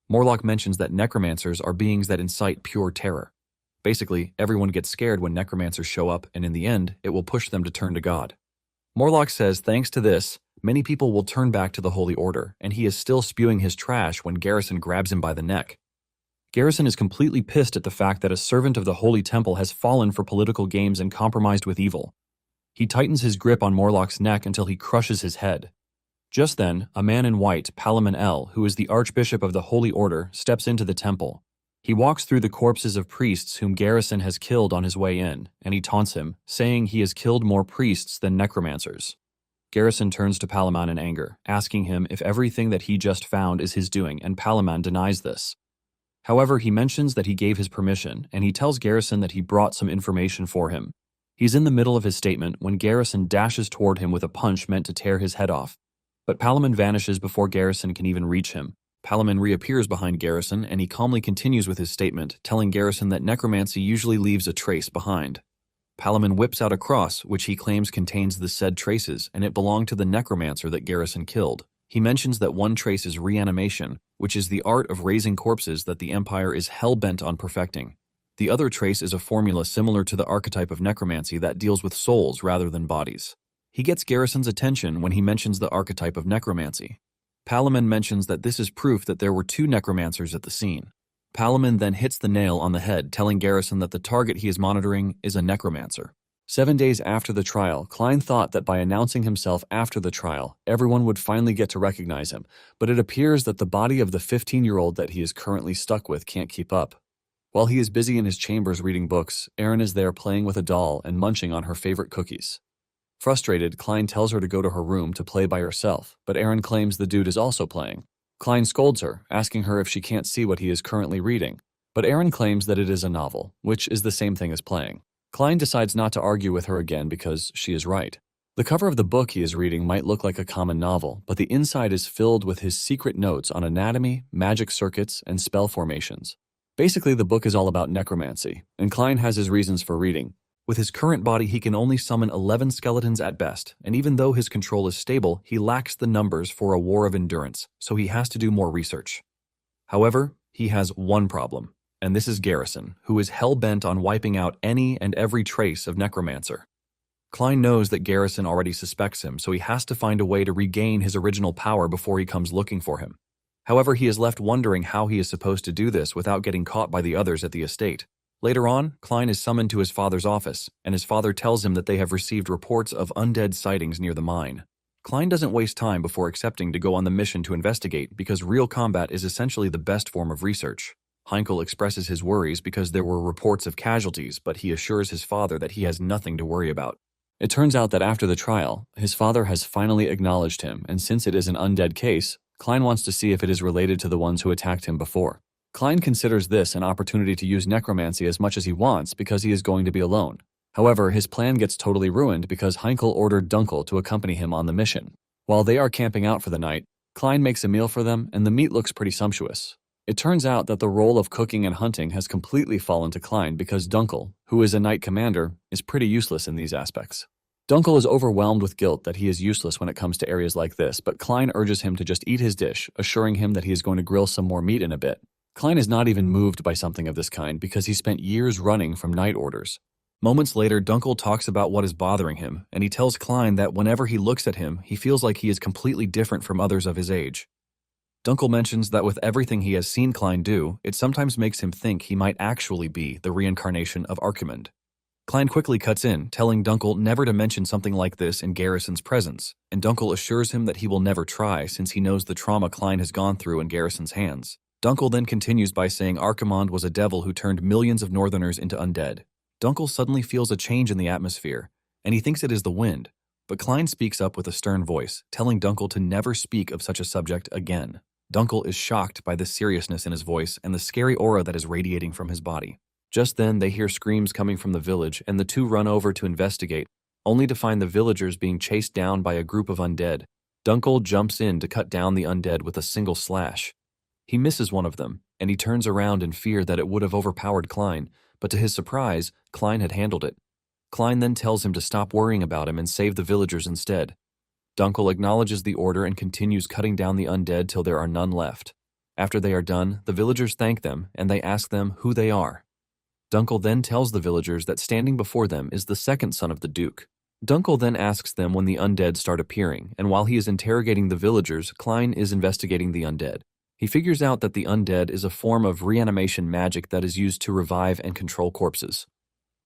Morlock mentions that necromancers are beings that incite pure terror. Basically, everyone gets scared when necromancers show up, and in the end, it will push them to turn to God. Morlock says thanks to this, many people will turn back to the Holy Order, and he is still spewing his trash when Garrison grabs him by the neck. Garrison is completely pissed at the fact that a servant of the Holy Temple has fallen for political games and compromised with evil. He tightens his grip on Morlock's neck until he crushes his head. Just then, a man in white, Palamon L., who is the Archbishop of the Holy Order, steps into the temple. He walks through the corpses of priests whom Garrison has killed on his way in, and he taunts him, saying he has killed more priests than necromancers. Garrison turns to Palamon in anger, asking him if everything that he just found is his doing, and Palamon denies this. However, he mentions that he gave his permission, and he tells Garrison that he brought some information for him. He's in the middle of his statement when Garrison dashes toward him with a punch meant to tear his head off. But Palamon vanishes before Garrison can even reach him. Palamon reappears behind Garrison, and he calmly continues with his statement, telling Garrison that necromancy usually leaves a trace behind. Palamon whips out a cross, which he claims contains the said traces, and it belonged to the necromancer that Garrison killed. He mentions that one trace is reanimation, which is the art of raising corpses that the Empire is hell-bent on perfecting. The other trace is a formula similar to the archetype of necromancy that deals with souls rather than bodies. He gets Garrison's attention when he mentions the archetype of necromancy. Palamon mentions that this is proof that there were two necromancers at the scene. Palamon then hits the nail on the head, telling Garrison that the target he is monitoring is a necromancer. 7 days after the trial, Klein thought that by announcing himself after the trial, everyone would finally get to recognize him, but it appears that the body of the 15-year-old that he is currently stuck with can't keep up. While he is busy in his chambers reading books, Erin is there playing with a doll and munching on her favorite cookies. Frustrated, Klein tells her to go to her room to play by herself, but Erin claims the dude is also playing. Klein scolds her, asking her if she can't see what he is currently reading, but Erin claims that it is a novel, which is the same thing as playing. Klein decides not to argue with her again because she is right. The cover of the book he is reading might look like a common novel, but the inside is filled with his secret notes on anatomy, magic circuits, and spell formations. Basically, the book is all about necromancy, and Klein has his reasons for reading. With his current body, he can only summon 11 skeletons at best, and even though his control is stable, he lacks the numbers for a war of endurance, so he has to do more research. However, he has one problem, and this is Garrison, who is hell-bent on wiping out any and every trace of Necromancer. Klein knows that Garrison already suspects him, so he has to find a way to regain his original power before he comes looking for him. However, he is left wondering how he is supposed to do this without getting caught by the others at the estate. Later on, Klein is summoned to his father's office, and his father tells him that they have received reports of undead sightings near the mine. Klein doesn't waste time before accepting to go on the mission to investigate because real combat is essentially the best form of research. Heinkel expresses his worries because there were reports of casualties, but he assures his father that he has nothing to worry about. It turns out that after the trial, his father has finally acknowledged him, and since it is an undead case, Klein wants to see if it is related to the ones who attacked him before. Klein considers this an opportunity to use necromancy as much as he wants because he is going to be alone. However, his plan gets totally ruined because Heinkel ordered Dunkel to accompany him on the mission. While they are camping out for the night, Klein makes a meal for them, and the meat looks pretty sumptuous. It turns out that the role of cooking and hunting has completely fallen to Klein because Dunkel, who is a knight commander, is pretty useless in these aspects. Dunkel is overwhelmed with guilt that he is useless when it comes to areas like this, but Klein urges him to just eat his dish, assuring him that he is going to grill some more meat in a bit. Klein is not even moved by something of this kind because he spent years running from knight orders. Moments later, Dunkel talks about what is bothering him, and he tells Klein that whenever he looks at him, he feels like he is completely different from others of his age. Dunkel mentions that with everything he has seen Klein do, it sometimes makes him think he might actually be the reincarnation of Archimond. Klein quickly cuts in, telling Dunkel never to mention something like this in Garrison's presence, and Dunkel assures him that he will never try since he knows the trauma Klein has gone through in Garrison's hands. Dunkel then continues by saying Archimond was a devil who turned millions of Northerners into undead. Dunkel suddenly feels a change in the atmosphere, and he thinks it is the wind, but Klein speaks up with a stern voice, telling Dunkel to never speak of such a subject again. Dunkel is shocked by the seriousness in his voice and the scary aura that is radiating from his body. Just then, they hear screams coming from the village, and the two run over to investigate, only to find the villagers being chased down by a group of undead. Dunkel jumps in to cut down the undead with a single slash. He misses one of them, and he turns around in fear that it would have overpowered Klein, but to his surprise, Klein had handled it. Klein then tells him to stop worrying about him and save the villagers instead. Dunkel acknowledges the order and continues cutting down the undead till there are none left. After they are done, the villagers thank them and they ask them who they are. Dunkel then tells the villagers that standing before them is the second son of the Duke. Dunkel then asks them when the undead start appearing, and while he is interrogating the villagers, Klein is investigating the undead. He figures out that the undead is a form of reanimation magic that is used to revive and control corpses.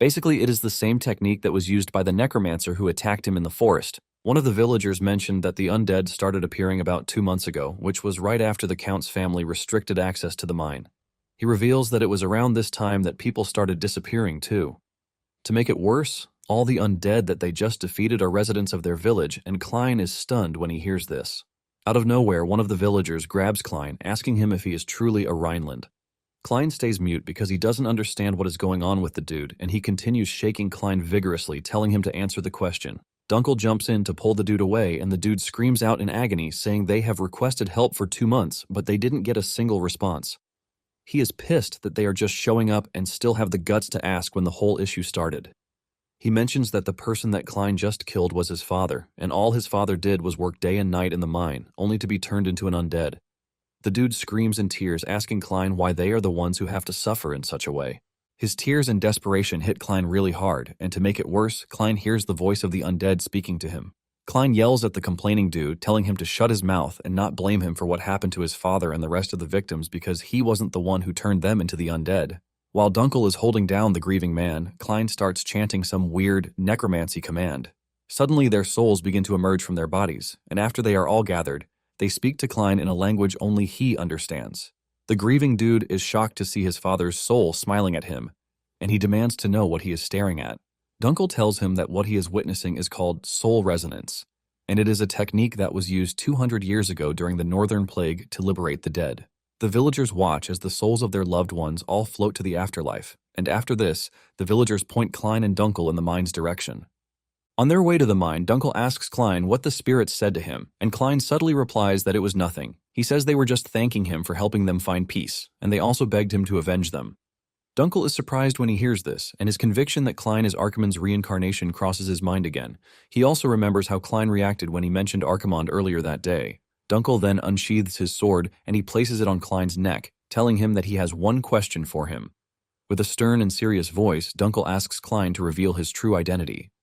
Basically, it is the same technique that was used by the Necromancer who attacked him in the forest. One of the villagers mentioned that the undead started appearing about 2 months ago, which was right after the Count's family restricted access to the mine. He reveals that it was around this time that people started disappearing too. To make it worse, all the undead that they just defeated are residents of their village, and Klein is stunned when he hears this. Out of nowhere, one of the villagers grabs Klein, asking him if he is truly a Rhineland. Klein stays mute because he doesn't understand what is going on with the dude, and he continues shaking Klein vigorously, telling him to answer the question. Dunkel jumps in to pull the dude away, and the dude screams out in agony, saying they have requested help for 2 months, but they didn't get a single response. He is pissed that they are just showing up and still have the guts to ask when the whole issue started. He mentions that the person that Klein just killed was his father, and all his father did was work day and night in the mine, only to be turned into an undead. The dude screams in tears, asking Klein why they are the ones who have to suffer in such a way. His tears and desperation hit Klein really hard, and to make it worse, Klein hears the voice of the undead speaking to him. Klein yells at the complaining dude, telling him to shut his mouth and not blame him for what happened to his father and the rest of the victims because he wasn't the one who turned them into the undead. While Dunkel is holding down the grieving man, Klein starts chanting some weird necromancy command. Suddenly their souls begin to emerge from their bodies, and after they are all gathered, they speak to Klein in a language only he understands. The grieving dude is shocked to see his father's soul smiling at him, and he demands to know what he is staring at. Dunkel tells him that what he is witnessing is called soul resonance, and it is a technique that was used 200 years ago during the Northern Plague to liberate the dead. The villagers watch as the souls of their loved ones all float to the afterlife, and after this, the villagers point Klein and Dunkel in the mine's direction. On their way to the mine, Dunkel asks Klein what the spirits said to him, and Klein subtly replies that it was nothing. He says they were just thanking him for helping them find peace, and they also begged him to avenge them. Dunkel is surprised when he hears this, and his conviction that Klein is Archimond's reincarnation crosses his mind again. He also remembers how Klein reacted when he mentioned Archimond earlier that day. Dunkel then unsheathes his sword, and he places it on Klein's neck, telling him that he has one question for him. With a stern and serious voice, Dunkel asks Klein to reveal his true identity.